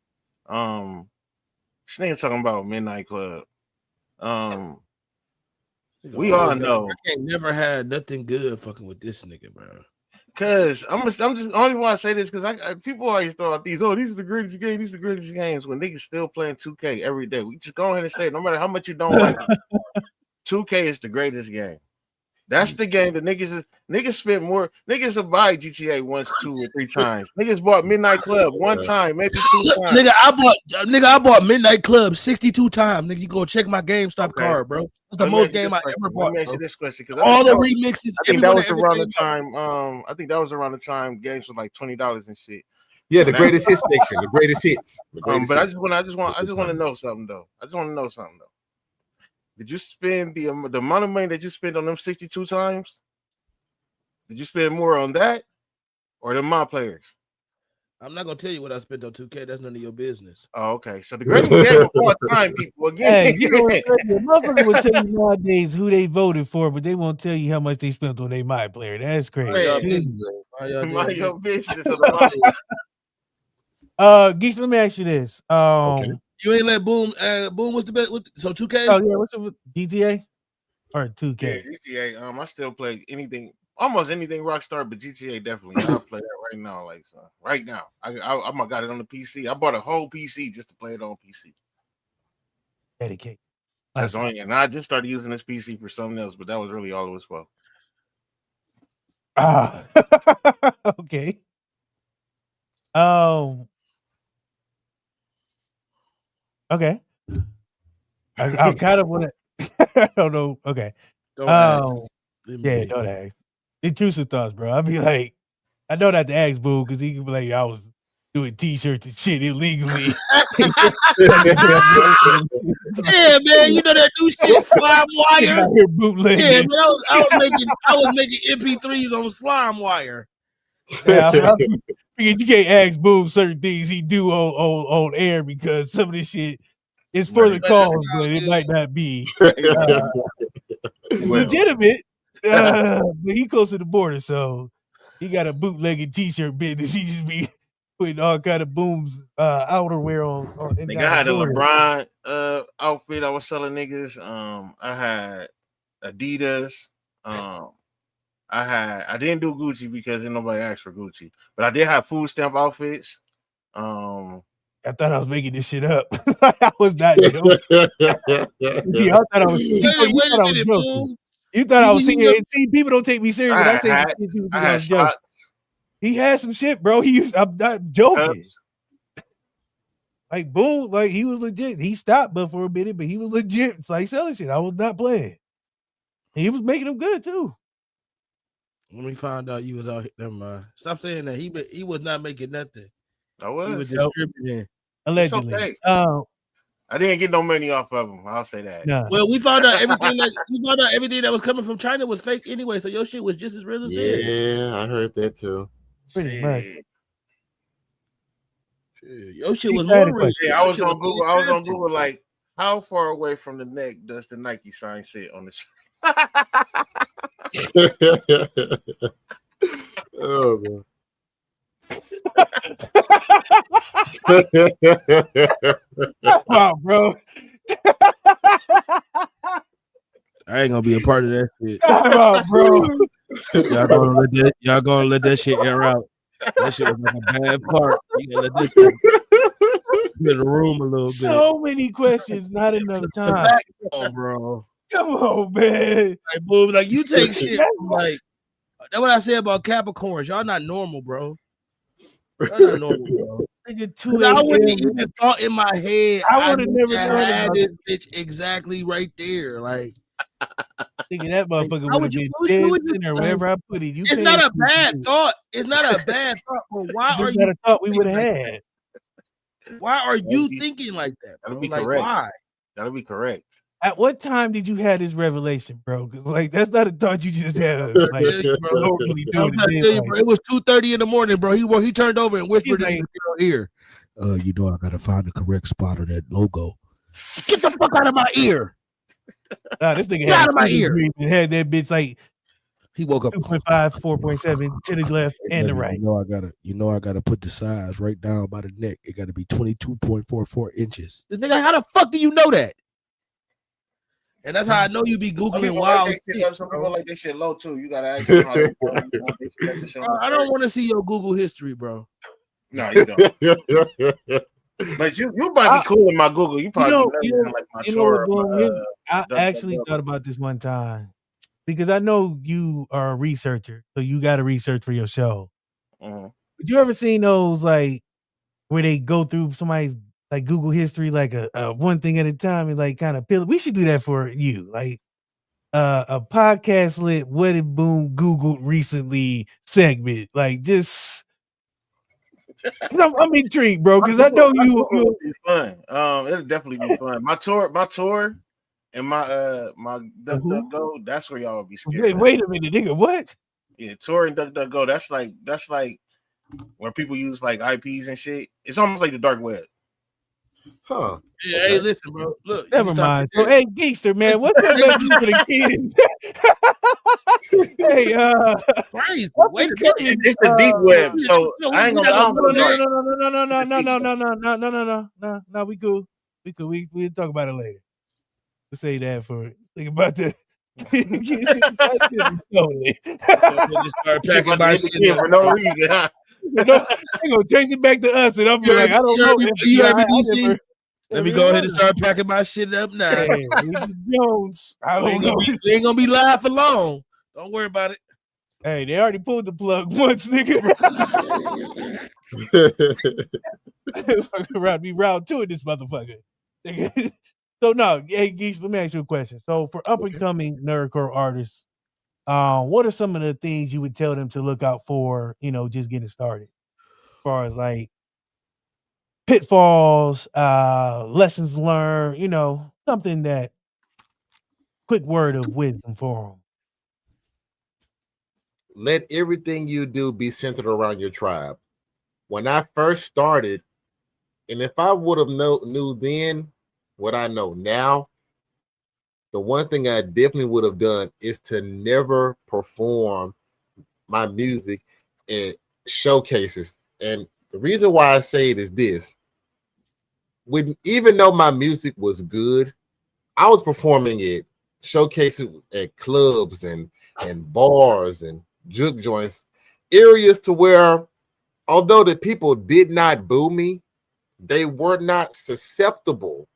This nigga talking about Midnight Club. Nigga We all always know. I ain't never had nothing good fucking with this nigga, bro. Cause I'm just only why I say this because people always throw out these are the greatest games, these are the greatest games when niggas still playing 2K every day. We just go ahead and say it, no matter how much you don't like it, 2K is the greatest game. That's the game that niggas spent more. Niggas have buy GTA once, 2 or 3 times. Niggas bought Midnight Club 1 time, maybe 2 times. Nigga, I bought Midnight Club 62 times. Nigga, you go check my GameStop card, bro. It's the most game I ever bought. Let me ask you Bro. this question because All the remixes. I think that was around the time. I think that was around the time games were like $20 and shit. Yeah, the greatest hits section, the greatest hits. But I just want to know something though. Did you spend the amount of money that you spent on them 62 times? Did you spend more on that or the my players? I'm not gonna tell you what I spent on 2K. That's none of your business. Oh, okay. So the greatest game of all time, people. Again, Hey, you know what? Motherfuckers will tell you nowadays who they voted for, but they won't tell you how much they spent on their My Player. That's crazy. Mind your business. Geeks, let me ask you this. You ain't let Boom. Boom was the best. So 2K. Oh yeah, what's up with GTA or 2K? Yeah, GTA. I still play anything, almost anything Rockstar, but GTA definitely. I play that right now. Like right now, I got it on the PC. I bought a whole PC just to play it on PC. Dedicate. That's only, and I just started using this PC for something else, but that was really all it was for. Okay. Okay. I kind of want to. I don't know. Okay. Don't ask. Yeah, don't ask. Intrusive thoughts, bro. I'd be like, I know not to ask Boo because he can be like, I was doing T-shirts and shit illegally. Yeah, man, you know that new shit, Slime Wire. Yeah, man, I was making MP3s on Slime Wire. Yeah, you can't ask Boom certain things he do on air because some of this shit is for the cause, but it might not be. It's legitimate, but he close to the border, so he got a bootlegging T-shirt business. He just be putting all kind of Boom's outerwear on. Nigga, I had a LeBron outfit I was selling niggas. I had Adidas. I didn't do Gucci because nobody asked for Gucci, but I did have food stamp outfits. I thought I was making this shit up. I was not joking. Yeah, I thought I was. You thought I was singing. See, people don't take me serious when I say some shit. People think I was joking. He had some shit, bro. I'm not joking. Like Boom, like he was legit. He stopped, but for a minute, but he was legit. It's like selling shit. I was not playing. He was making them good too. When we found out you was out here, never mind. Stop saying that. He was not making nothing. I was. He was distributing. Allegedly. Okay. I didn't get no money off of him. I'll say that. No. Well, we found out everything that was coming from China was fake anyway. So your shit was just as real as theirs. Yeah, I heard that too. Pretty much. Your shit was more real. Yeah, I was on Google. I was on Google. Like, how far away from the neck does the Nike sign sit on the shirt? Oh man. Wow, bro. I ain't gonna be a part of that shit. Wow, bro. Y'all gonna let that shit air out. That shit was like a bad part. You gotta let this shit in the room a little bit. So many questions, not enough time. Come on, bro. Come on, man. Like, boom, like you take shit from, like, that's what I say about Capricorns. Y'all not normal, bro. Y'all not normal, bro. Nigga, 'Cause I wouldn't even thought in my head. I would have never had thought this bitch exactly right there. Like, thinking that motherfucker how would have would you- been how would dead you- center wherever I put it. You it's can't not a put it bad in. thought. It's not a bad thought. But why It's are just not you? a thought we would have had. Why are you be- thinking like that, bro? That'll be Like, correct. why? That'll be correct. At what time did you have this revelation, bro? 'Cause, like, that's not a thought you just had. Like, tell you, bro. normally do I'm it. trying to tell you, bro. It was 2:30 in the morning, bro. He turned over and whispered in like- his ear. You know, I gotta find the correct spot of that logo. Get the fuck out of my ear. This nigga Get out had of my ear. and had that bitch like He woke up 2.5, 4.7 to the left and the right. You know, I gotta put the size right down by the neck. It gotta be 22.44 inches. This nigga, how the fuck do you know that? And that's how I know you be Some googling people wild like that shit shit, up. Some bro. people like this shit low too. You gotta ask them how they want this shit at the show. Bro, I don't want to see your Google history, bro. No, you don't. But you might be cool in my Google. You probably like my tour. I actually thought about this one time because I know you are a researcher, so you got to research for your show. Uh-huh. But you ever seen those like where they go through somebody's like Google history, like a one thing at a time, and like kind of peel? We should do that for you, like a podcast lit what did Boom Googled recently segment, like just. I'm intrigued, bro, because I know you. It'll be fun. It'll definitely be fun. My tour, and my DuckDuckGo. That's where y'all will be scared. Wait a minute, nigga. What? Yeah, tour and DuckDuckGo. That's like where people use like IPs and shit. It's almost like the dark web. Huh. Yeah, hey, listen, bro. Look, Never mind. So, hey, Geekster, man, what's the message for the kids? Hey, crazy. Wait a minute. It's the deep web. So I ain't gonna. No. We cool. We'll talk about it later. We'll say that for think about that. Start packing my shit for no reason. Huh? They gonna chase it back to us, and I'm like, I don't know. You heard me, DC? Let me go ahead and start packing my shit up now. Hey, Jones, I don't know. We ain't gonna be live for long. Don't worry about it. Hey, they already pulled the plug once, nigga. Fucking around me round two of this motherfucker. So no, hey Geeks, let me ask you a question. So for up and coming nerdcore artists, what are some of the things you would tell them to look out for? You know, just getting started, as far as like pitfalls, lessons learned. You know, something that quick word of wisdom for them. Let everything you do be centered around your tribe. When I first started, and if I would have knew then what I know now, the one thing I definitely would have done is to never perform my music in showcases. And the reason why I say it is this: even though my music was good, I was performing it showcases at clubs and bars and juke joints, areas to where, although the people did not boo me, they were not susceptible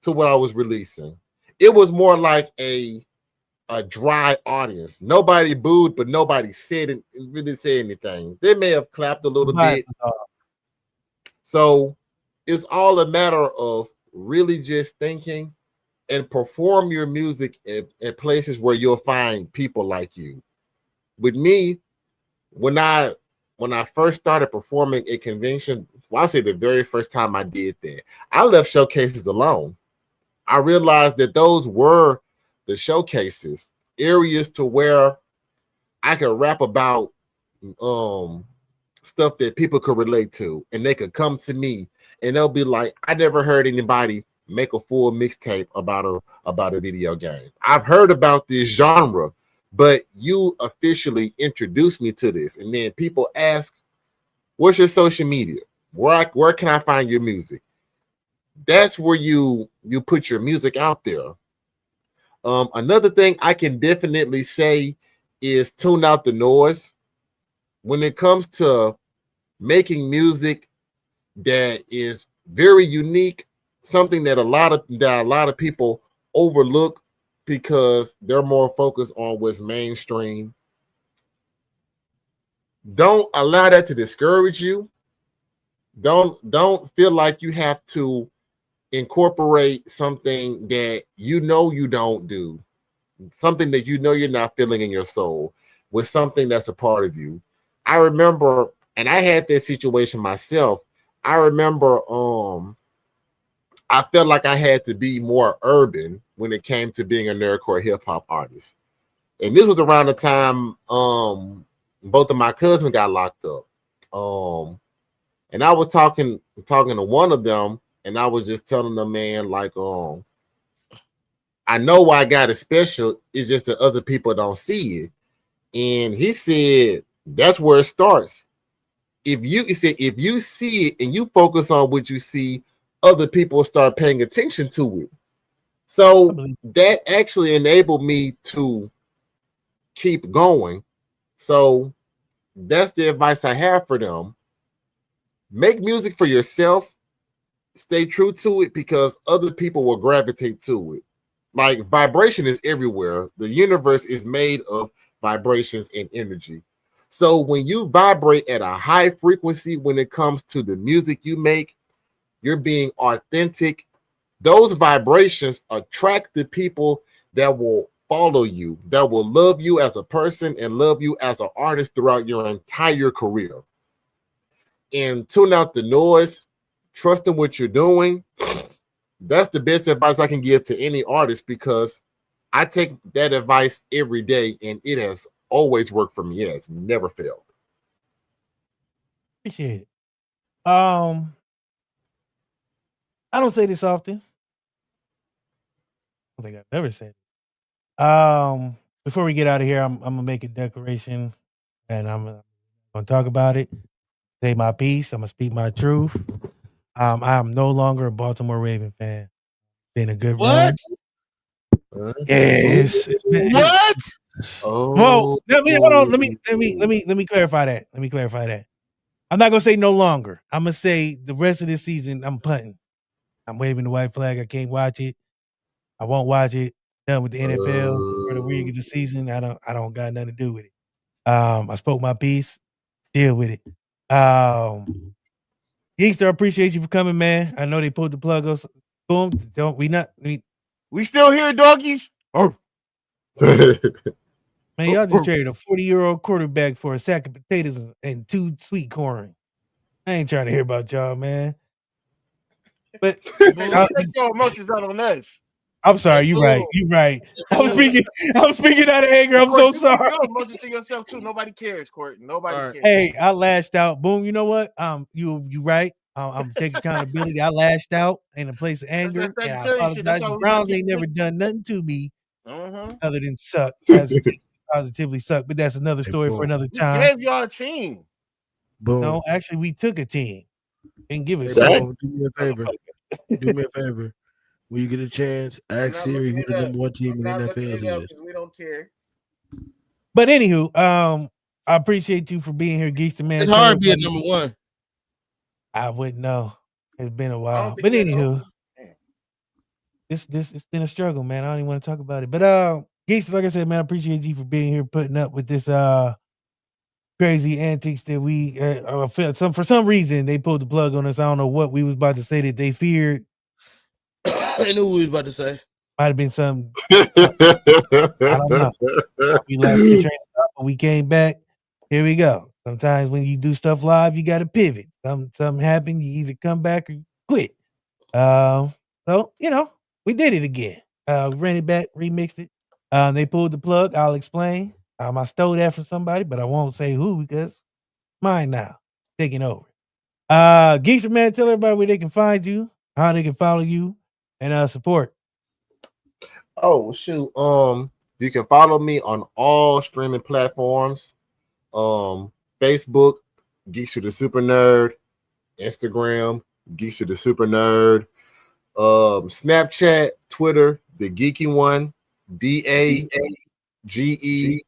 to what I was releasing. It was more like a dry audience. Nobody booed, but nobody really said anything. They may have clapped a little bit. So it's all a matter of really just thinking and perform your music at places where you'll find people like you. With me, when I first started performing at convention, well, I say the very first time I did that, I left showcases alone. I realized that those were the showcases, areas to where I could rap about stuff that people could relate to, and they could come to me and they'll be like, I never heard anybody make a full mixtape about a video game. I've heard about this genre, but you officially introduced me to this. And then people ask, what's your social media? Where can I find your music? That's where you put your music out there. Another thing I can definitely say is tune out the noise. When it comes to making music that is very unique, something that a lot of people overlook because they're more focused on what's mainstream. Don't allow that to discourage you. Don't feel like you have to incorporate something that you don't do, something that you're not feeling in your soul, with something that's a part of you. I remember, and I had that situation myself. I remember I felt like I had to be more urban when it came to being a nerdcore hip hop artist. And this was around the time both of my cousins got locked up. And I was talking to one of them, and I was just telling the man, like, I know why I got it special. It's just that other people don't see it. And he said, that's where it starts. If you see it and you focus on what you see, other people start paying attention to it. So that actually enabled me to keep going. So that's the advice I have for them. Make music for yourself. Stay true to it, because other people will gravitate to it. Like, vibration is everywhere. The universe is made of vibrations and energy. So when you vibrate at a high frequency when it comes to the music you make, you're being authentic. Those vibrations attract the people that will follow you, that will love you as a person and love you as an artist throughout your entire career. And tune out the noise, trust in what you're doing. That's the best advice I can give to any artist, because I take that advice every day and it has always worked for me. It has never failed. Appreciate it. I don't say this often. I don't think I've ever said it. Before we get out of here, I'm gonna make a declaration, and I'm gonna talk about it. Say my piece. I'm gonna speak my truth. I am no longer a Baltimore Raven fan. Been a good run. Yes. It's been, What? Well, hold on. Let me clarify that. Let me clarify that. I'm not gonna say no longer. I'm gonna say the rest of this season I'm punting. I'm waving the white flag. I can't watch it. I won't watch it. Done with the NFL for the week of the season. I don't got nothing to do with it. I spoke my piece. Deal with it. Geekster, I appreciate you for coming, man. I know they pulled the plug us. Boom. We still here, doggies. Man, y'all just traded a 40-year-old quarterback for a sack of potatoes and 2 sweet corn. I ain't trying to hear about y'all, man. But take your emotions out on us. I'm sorry. You're right. You're right. I'm speaking out of anger. I'm so sorry. Your emotions to yourself too. Nobody cares, Court. Nobody cares. Hey, I lashed out. Boom. You know what? You right. I'm taking accountability. I lashed out in a place of anger, and I apologize. The Browns ain't never done nothing to me other than suck. Positively suck. But that's another story for another time. We gave y'all a team. Boom. No, actually, we took a team and give it. Do me a favor. Do me a favor. When you get a chance, ask Siri who the number 1 team in the NFL is. We don't care. But anywho, I appreciate you for being here, Geekster, man. It's hard being number 1. I wouldn't know. It's been a while. But anywho, it's been a struggle, man. I don't even want to talk about it. But Geekster, like I said, man, I appreciate you for being here, putting up with this crazy antics that we for some reason they pulled the plug on us. I don't know what we was about to say that they feared. I knew what we was about to say. Might have been some. I don't know. We left the train up, but we came back. Here we go. Sometimes when you do stuff live, you got to pivot. Something happened. You either come back or you quit. So we did it again. Ran it back, remixed it. They pulled the plug. I'll explain. I stole that from somebody, but I won't say who because mine now taking over. Geekster, man, tell everybody where they can find you, how they can follow you, and support. Oh shoot. You can follow me on all streaming platforms. Facebook, Geekster the Super Nerd. Instagram, Geekster the Super Nerd. Snapchat, Twitter, the Geeky One, DAGEEKY1.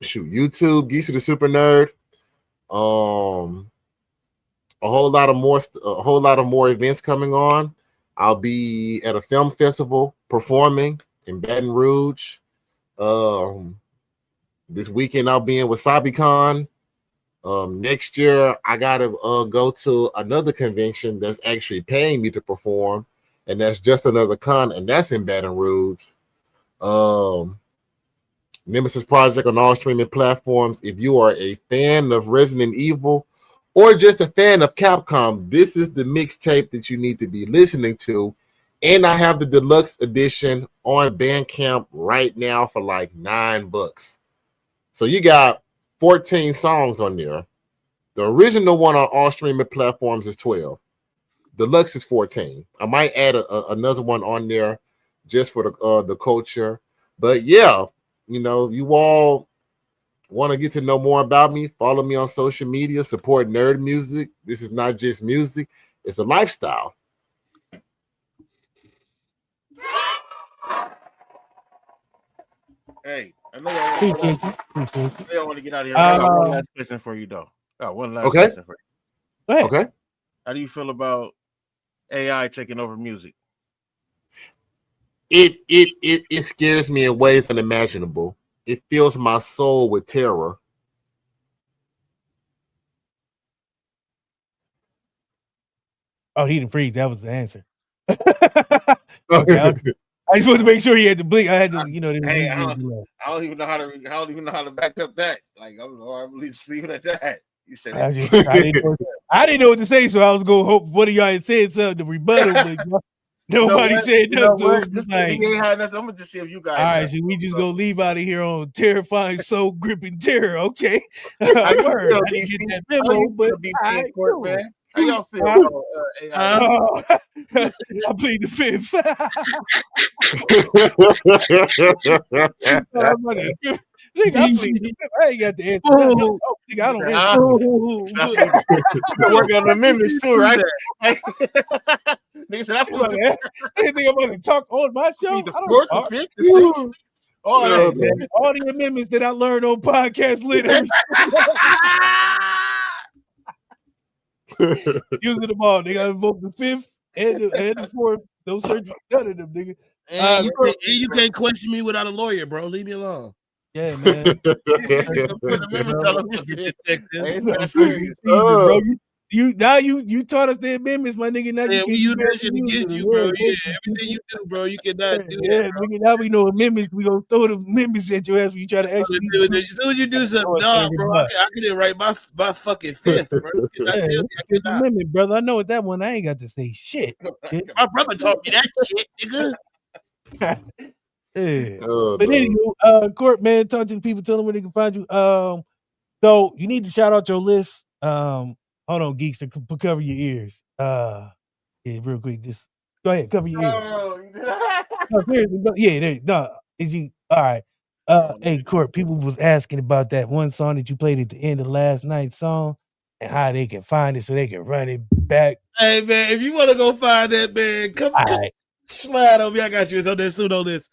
YouTube, Geese the Super Nerd. A whole lot of more events coming on. I'll be at a film festival performing in Baton Rouge. This weekend I'll be in WasabiCon. Next year I gotta go to another convention that's actually paying me to perform, and that's Just Another Con, and that's in Baton Rouge. Nemesis Project on all streaming platforms. If you are a fan of Resident Evil or just a fan of Capcom, this is the mixtape that you need to be listening to. And I have the deluxe edition on Bandcamp right now for like $9. So you got 14 songs on there. The original one on all streaming platforms is 12. Deluxe is 14. I might add another one on there just for the culture. But yeah, you know, you all want to get to know more about me, follow me on social media, support nerd music. This is not just music, it's a lifestyle. Hey, I know y'all want to get out of here. I got one last question for you, though. One last question for you. Okay. How do you feel about AI taking over music? It scares me in ways unimaginable. It fills my soul with terror. Oh, he didn't freeze. That was the answer. Okay. I just wanted to make sure he had to blink. I had to, you know. Hey, I don't even know how to back up that. Like, I'm just leaving it at that. You said I didn't know what to say, so I was going to hope one of y'all had said something to rebuttal, but nobody said nothing. So just like, he ain't had nothing. I'm gonna just see if you guys. All right, so we just gonna leave out of here on terrifying, soul gripping terror. Okay, word. I didn't get that memo, but court, man. How y'all feel about AI? I plead the fifth. Nigga, I plead the fifth. I ain't got the answer. Nigga, I don't answer. You're working on the amendments too, right? Nigga said, I think I'm about to talk on my show. The fifth, the sixth. All the amendments that I learned on podcast litters. Using them all. They got to invoke the fifth and the fourth. Those searches, none of them, nigga. And you can't question me without a lawyer, bro. Leave me alone. Yeah, man. You taught us the amendments, my nigga. Now we use that shit against you, bro. Yeah, everything you do, bro, you cannot do that. Bro. Nigga, now we know amendments. We gonna throw the amendments at your ass when you try to actually. As soon as you do something, dog, bro, I couldn't write my fucking fifth, bro. It's amendment, brother. I know what that one. I ain't got to say shit. My brother taught me that shit, nigga. Yeah. But anyway, Court, man, talk to the people, tell them where they can find you. So you need to shout out your list. Hold on, geeks, to cover your ears. Yeah, real quick, just go ahead, cover your ears. No, seriously, all right. Hey, Court, people was asking about that one song that you played at the end of last night's song and how they can find it so they can run it back. Hey, man, if you want to go find that, man, come slide over. I got you. It's on this soon on this.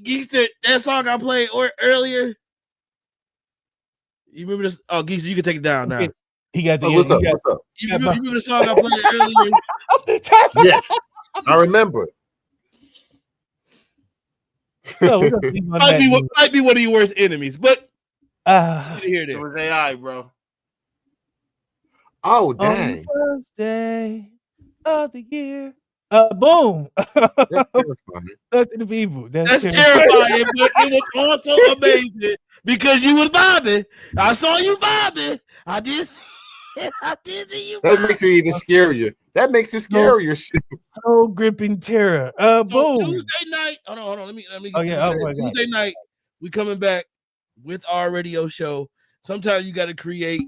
Geekster, that song I played earlier. You remember this? Oh, Geekster, you can take it down now. He got the. What's up? You remember the song I played earlier? Yeah, I remember it. Might be one of your worst enemies, but hear this. It was AI, bro. Oh, dang. On the first day of the year. Boom. That's terrifying. That's the people. That's terrifying, but it was also amazing because you was vibing. I saw you vibing. I did see you. That makes it even scarier. That makes it scarier. So gripping terror. Boom. Tuesday night. Hold on. Let me. Oh yeah. Tuesday night, we coming back with our radio show. Sometimes you got to create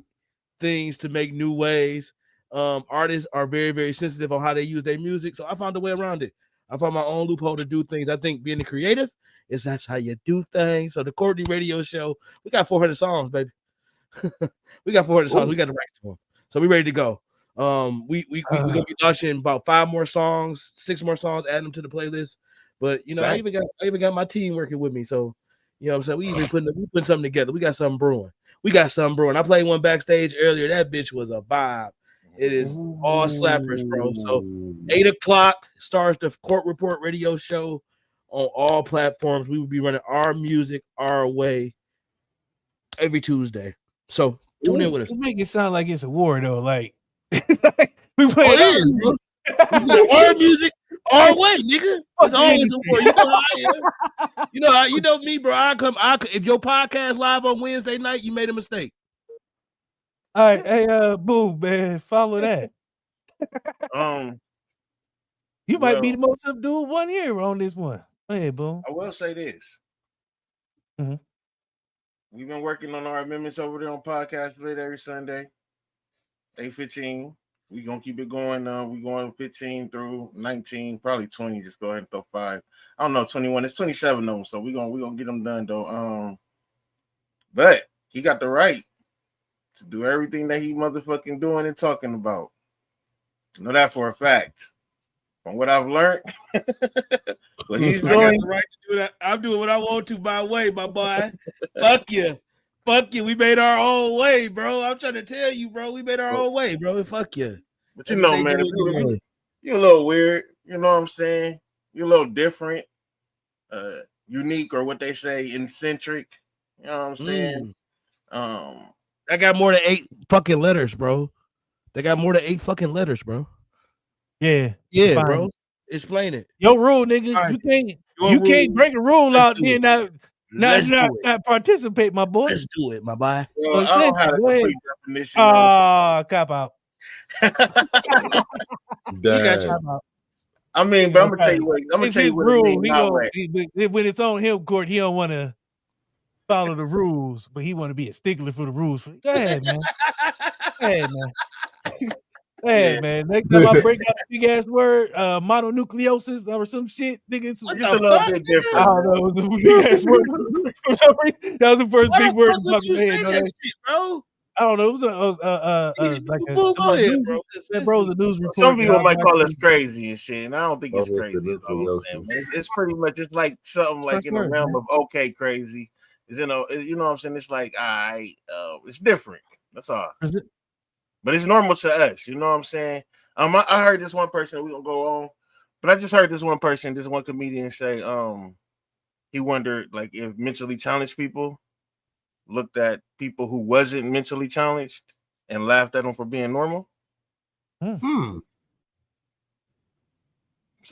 things to make new ways. Artists are very, very sensitive on how they use their music, so I found a way around it. I found my own loophole to do things. I think being a creative that's how you do things. So the Courtney Radio Show, we got 400 songs, baby. We got 400 songs. We got the right to them, so we ready to go. We gonna be launching about 5 more songs, 6 more songs, adding them to the playlist. But you know, I even got my team working with me, so You know what I'm saying? We even putting something together. We got something brewing. I played one backstage earlier. That bitch was a vibe. It is all slappers, bro. So 8:00 starts the Court Report radio show on all platforms. We will be running our music our way every Tuesday. So tune in with us. You make it sound like it's a war though. Like we play our music our way, nigga. It's always a war. You know how I am. You know me, bro. If your podcast live on Wednesday night, you made a mistake. All right, hey, Boo, man, follow that. You might be the most subdued one here on this one. Go ahead, Boo. I will say this. Mm-hmm. We've been working on our amendments over there on Podcast Lit every Sunday. 8:15. We're gonna keep it going. We're going 15 through 19, probably 20. Just go ahead and throw 5. I don't know, 21. It's 27 of them, so we're gonna get them done though. But he got the right to do everything that he motherfucking doing and talking about. I know that for a fact. From what I've learned, what he's doing, I got the right to do that. I'm doing what I want to my way, my boy. Fuck you. We made our own way, bro. I'm trying to tell you, bro. We made our own way, bro. Fuck you. But you know, man, you're a little weird. You know what I'm saying? You're a little different, unique, or what they say, eccentric. You know what I'm saying? I got more than 8 fucking letters, bro. They got more than 8 fucking letters, bro. Yeah, bro. Explain it. Your rule, niggas. Right. You can't break a rule out there not participate, my boy. Let's do it, my boy. Well, I don't have a complete definition. Cop out. I mean, but I'm gonna tell you what. I'm gonna tell you what rule. When it's on him court, he don't want to follow the rules, but he want to be a stickler for the rules. Go ahead, man. Hey, man. Next time I break out a big ass word, mononucleosis or some shit, nigga. It's just a little bit different. I don't know. It was a big ass word. That was the first big word in fucking head, bro. I don't know. It was like that bro's a news report. Some people might call us crazy and shit, and I don't think it's crazy. It's pretty much just like something like in the realm of okay crazy. You know what I'm saying? It's like it's different. That's all. But it's normal to us, you know what I'm saying? I heard this one person, we're gonna go on, but I just heard this one comedian say, he wondered like if mentally challenged people looked at people who wasn't mentally challenged and laughed at them for being normal. So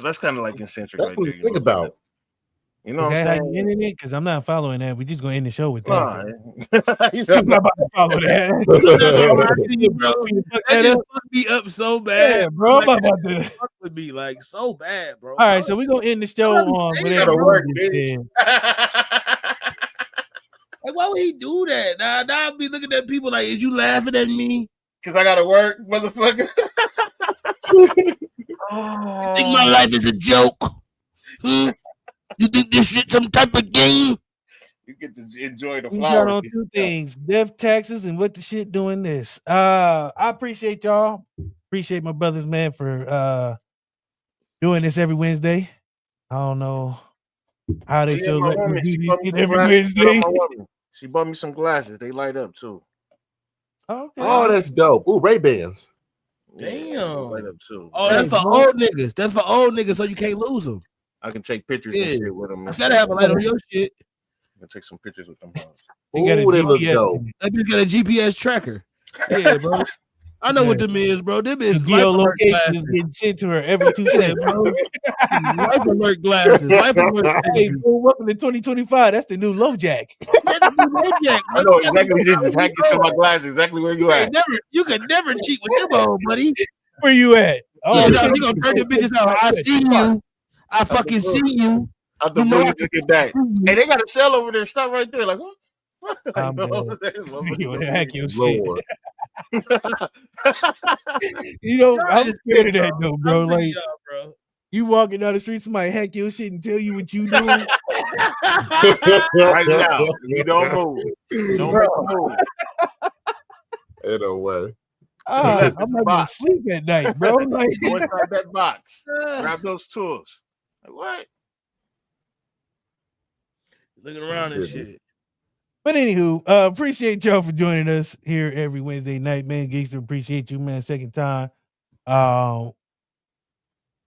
that's kind of like eccentric. That's what you think about. You know what I'm saying? Because I'm not following that. We're just going to end the show with that. I'm not about to follow that. That fucked me up so bad, yeah, bro. I'm about to fuck with me like so bad, bro. All right, so we're going to end the show on whatever work, bitch. Like, why would he do that? Now I'll be looking at people like, is you laughing at me? Because I got to work, motherfucker. You think my life is a joke? You think this shit some type of game? You get to enjoy the flowers. We got on 2 things: death, taxes, and what the shit doing this. I appreciate y'all. Appreciate my brothers, man, for doing this every Wednesday. I don't know how they still let me do this every Wednesday. She bought me some glasses. They light up too. Okay. Oh, that's dope. Ooh, Ray-Bans. Damn. Light up too. Oh, that's for old niggas. That's for old niggas, so you can't lose them. I can take pictures and shit with them. You gotta have a light on your shit. I can take some pictures with them. Ooh, they look dope. Let me get a GPS tracker. Yeah, bro. I know what them is, bro. Them is geolocation is getting sent to her every 2 seconds, bro. Life alert glasses. Life alert. Hey, bro, welcome to 2025. That's the new low jack. I know exactly. Just hack into my glasses. Exactly where you at. You could never cheat with them on, buddy. Where you at? Oh, you gonna turn the bitches out. I see you. I fucking see you. Out the blue to get back. Hey, they got a cell over there. Stop right there. Like, what? Hack your shit. You know, I'm scared of that though, bro. Like, you walking down the street, somebody hack your shit and tell you what you doing. Right now, you don't move. Don't make a move. In a way. I'm not gonna sleep at night, bro. Like, go inside that box. Grab those tools. Like, what? Looking around and shit. But anywho, appreciate y'all for joining us here every Wednesday night, man. Geekster, appreciate you, man. Second time.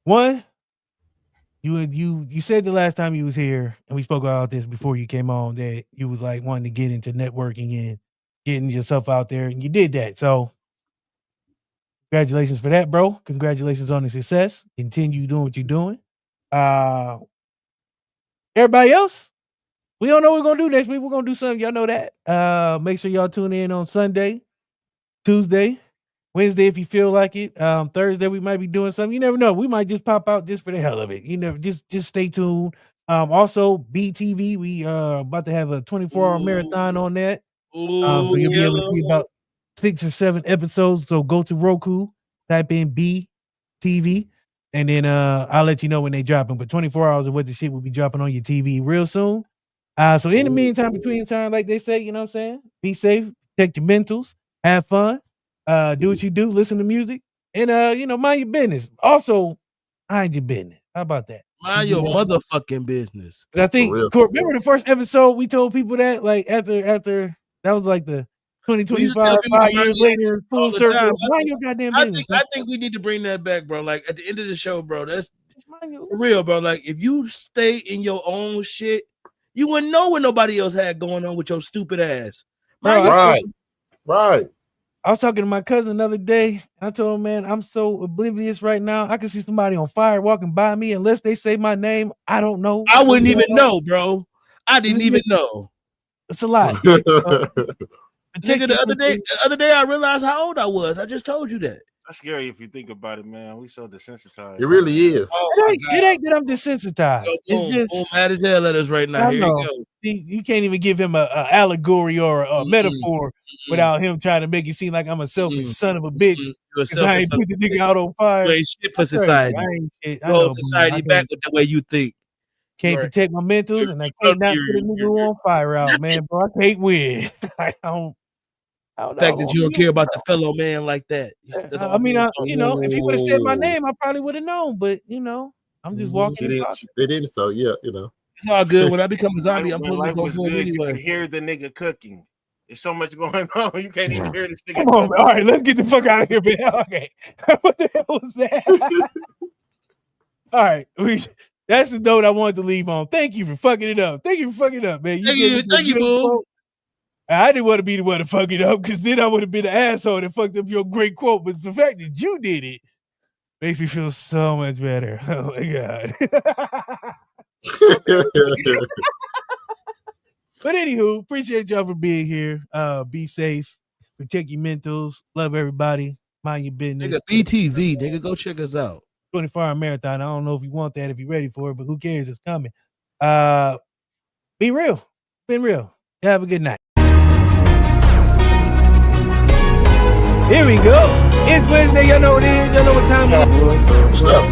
One, you said the last time you was here, and we spoke about this before you came on, that you was like wanting to get into networking and getting yourself out there, and you did that. So congratulations for that, bro. Congratulations on the success. Continue doing what you're doing. Everybody else, we don't know what we're gonna do next week. We're gonna do something. Y'all know that. Make sure y'all tune in on Sunday, Tuesday, Wednesday if you feel like it. Thursday we might be doing something. You never know. We might just pop out just for the hell of it. You never just stay tuned. Also, BTV, we about to have a 24-hour marathon on that. So you'll be able to see about 6 or 7 episodes. So go to Roku, type in BTV, and then I'll let you know when they dropping. But 24 hours of what the shit will be dropping on your TV real soon. So in the meantime, between time, like they say, you know what I'm saying? Be safe, protect your mentals, have fun, do what you do, listen to music, and mind your business. Also, mind your business. How about that? Mind your motherfucking business. I think remember the first episode we told people that, like, after that was like the 2025, 5 years later, full circle. Mind your goddamn business. I think we need to bring that back, bro. Like at the end of the show, bro. That's for real, bro. Like if you stay in your own shit, you wouldn't know what nobody else had going on with your stupid ass. Right. I was talking to my cousin the other day. I told him, man, I'm so oblivious right now. I can see somebody on fire walking by me. Unless they say my name, I don't know. I wouldn't even know, bro. I didn't even know. It's a lot. Nigga, the other day I realized how old I was. I just told you that. That's scary if you think about it, man. We so desensitized. It really is. It ain't that I'm desensitized. It's just mad as hell at us right now. Here you go. You can't even give him a allegory or a metaphor without him trying to make it seem like I'm a selfish son of a bitch because I ain't put the nigga out on fire. You ain't shit for society. Hold society back with the way you think. Can't protect my mentals, and I can't not put a nigga on fire out, man, bro. I can't win. I don't the fact that you don't care about the fellow man like that. I mean, if he would have said my name, I probably would have known. But I'm just walking. They didn't, so yeah, it's all good. When I become a zombie, I'm pulling life was good. Anyway. You can hear the nigga cooking. There's so much going on. You can't even hear this nigga. Come on, man. All right, let's get the fuck out of here, man. Okay, what the hell was that? All right, that's the note I wanted to leave on. Thank you for fucking it up. Thank you for fucking it up, man. Thank you, boo. I didn't want to be the one to fuck it up because then I would have been the asshole that fucked up your great quote. But the fact that you did it makes me feel so much better. Oh my God. But anywho, appreciate y'all for being here. Be safe, protect your mentals, love everybody, mind your business. Nigga, BTV, nigga, go check us out. 24-hour marathon. I don't know if you want that, if you're ready for it, but who cares? It's coming. Be real. Been real. Have a good night. Here we go. It's Wednesday. Y'all know what it is. Y'all know what time it is. What's up?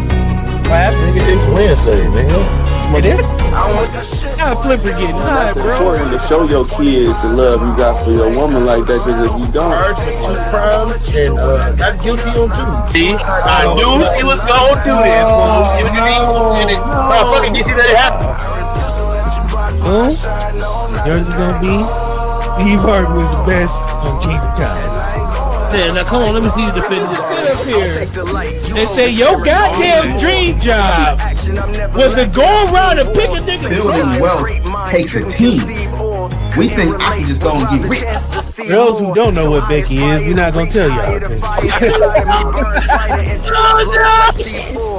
Nigga, it's Wednesday, nigga. It is? Now Flipper getting high, It's bro. important to show your kids the love you got for your woman like that, because if you don't, Crimes and not guilty on 2. See, I knew she was gonna do this. Motherfucker, did you see that it happened? Yours is gonna be Steve Harvey was the best on King of Time. Yeah, now come on, let me see you defend this. Get up here. They say your goddamn dream job was to go around and pick a nigga. Building wealth takes a team. We think I can just go and get rich. For those who don't know what Becky is, we're not gonna tell y'all.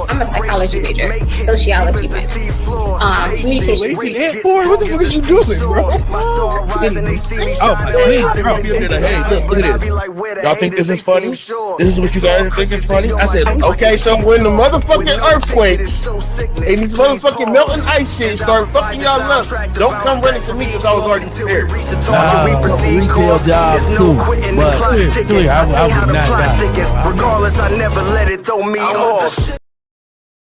I'm a psychology major, sociology major, communication. What the fuck is you doing, bro? Oh my God, Hey, look at this. Y'all think this is funny? This is what you guys think is funny? I said, okay, so when the motherfucking earthquake and these motherfucking melting ice shit start fucking y'all up, don't come running to me because I was already prepared. retail jobs too, but clearly I would not. Regardless, I never let it throw me off.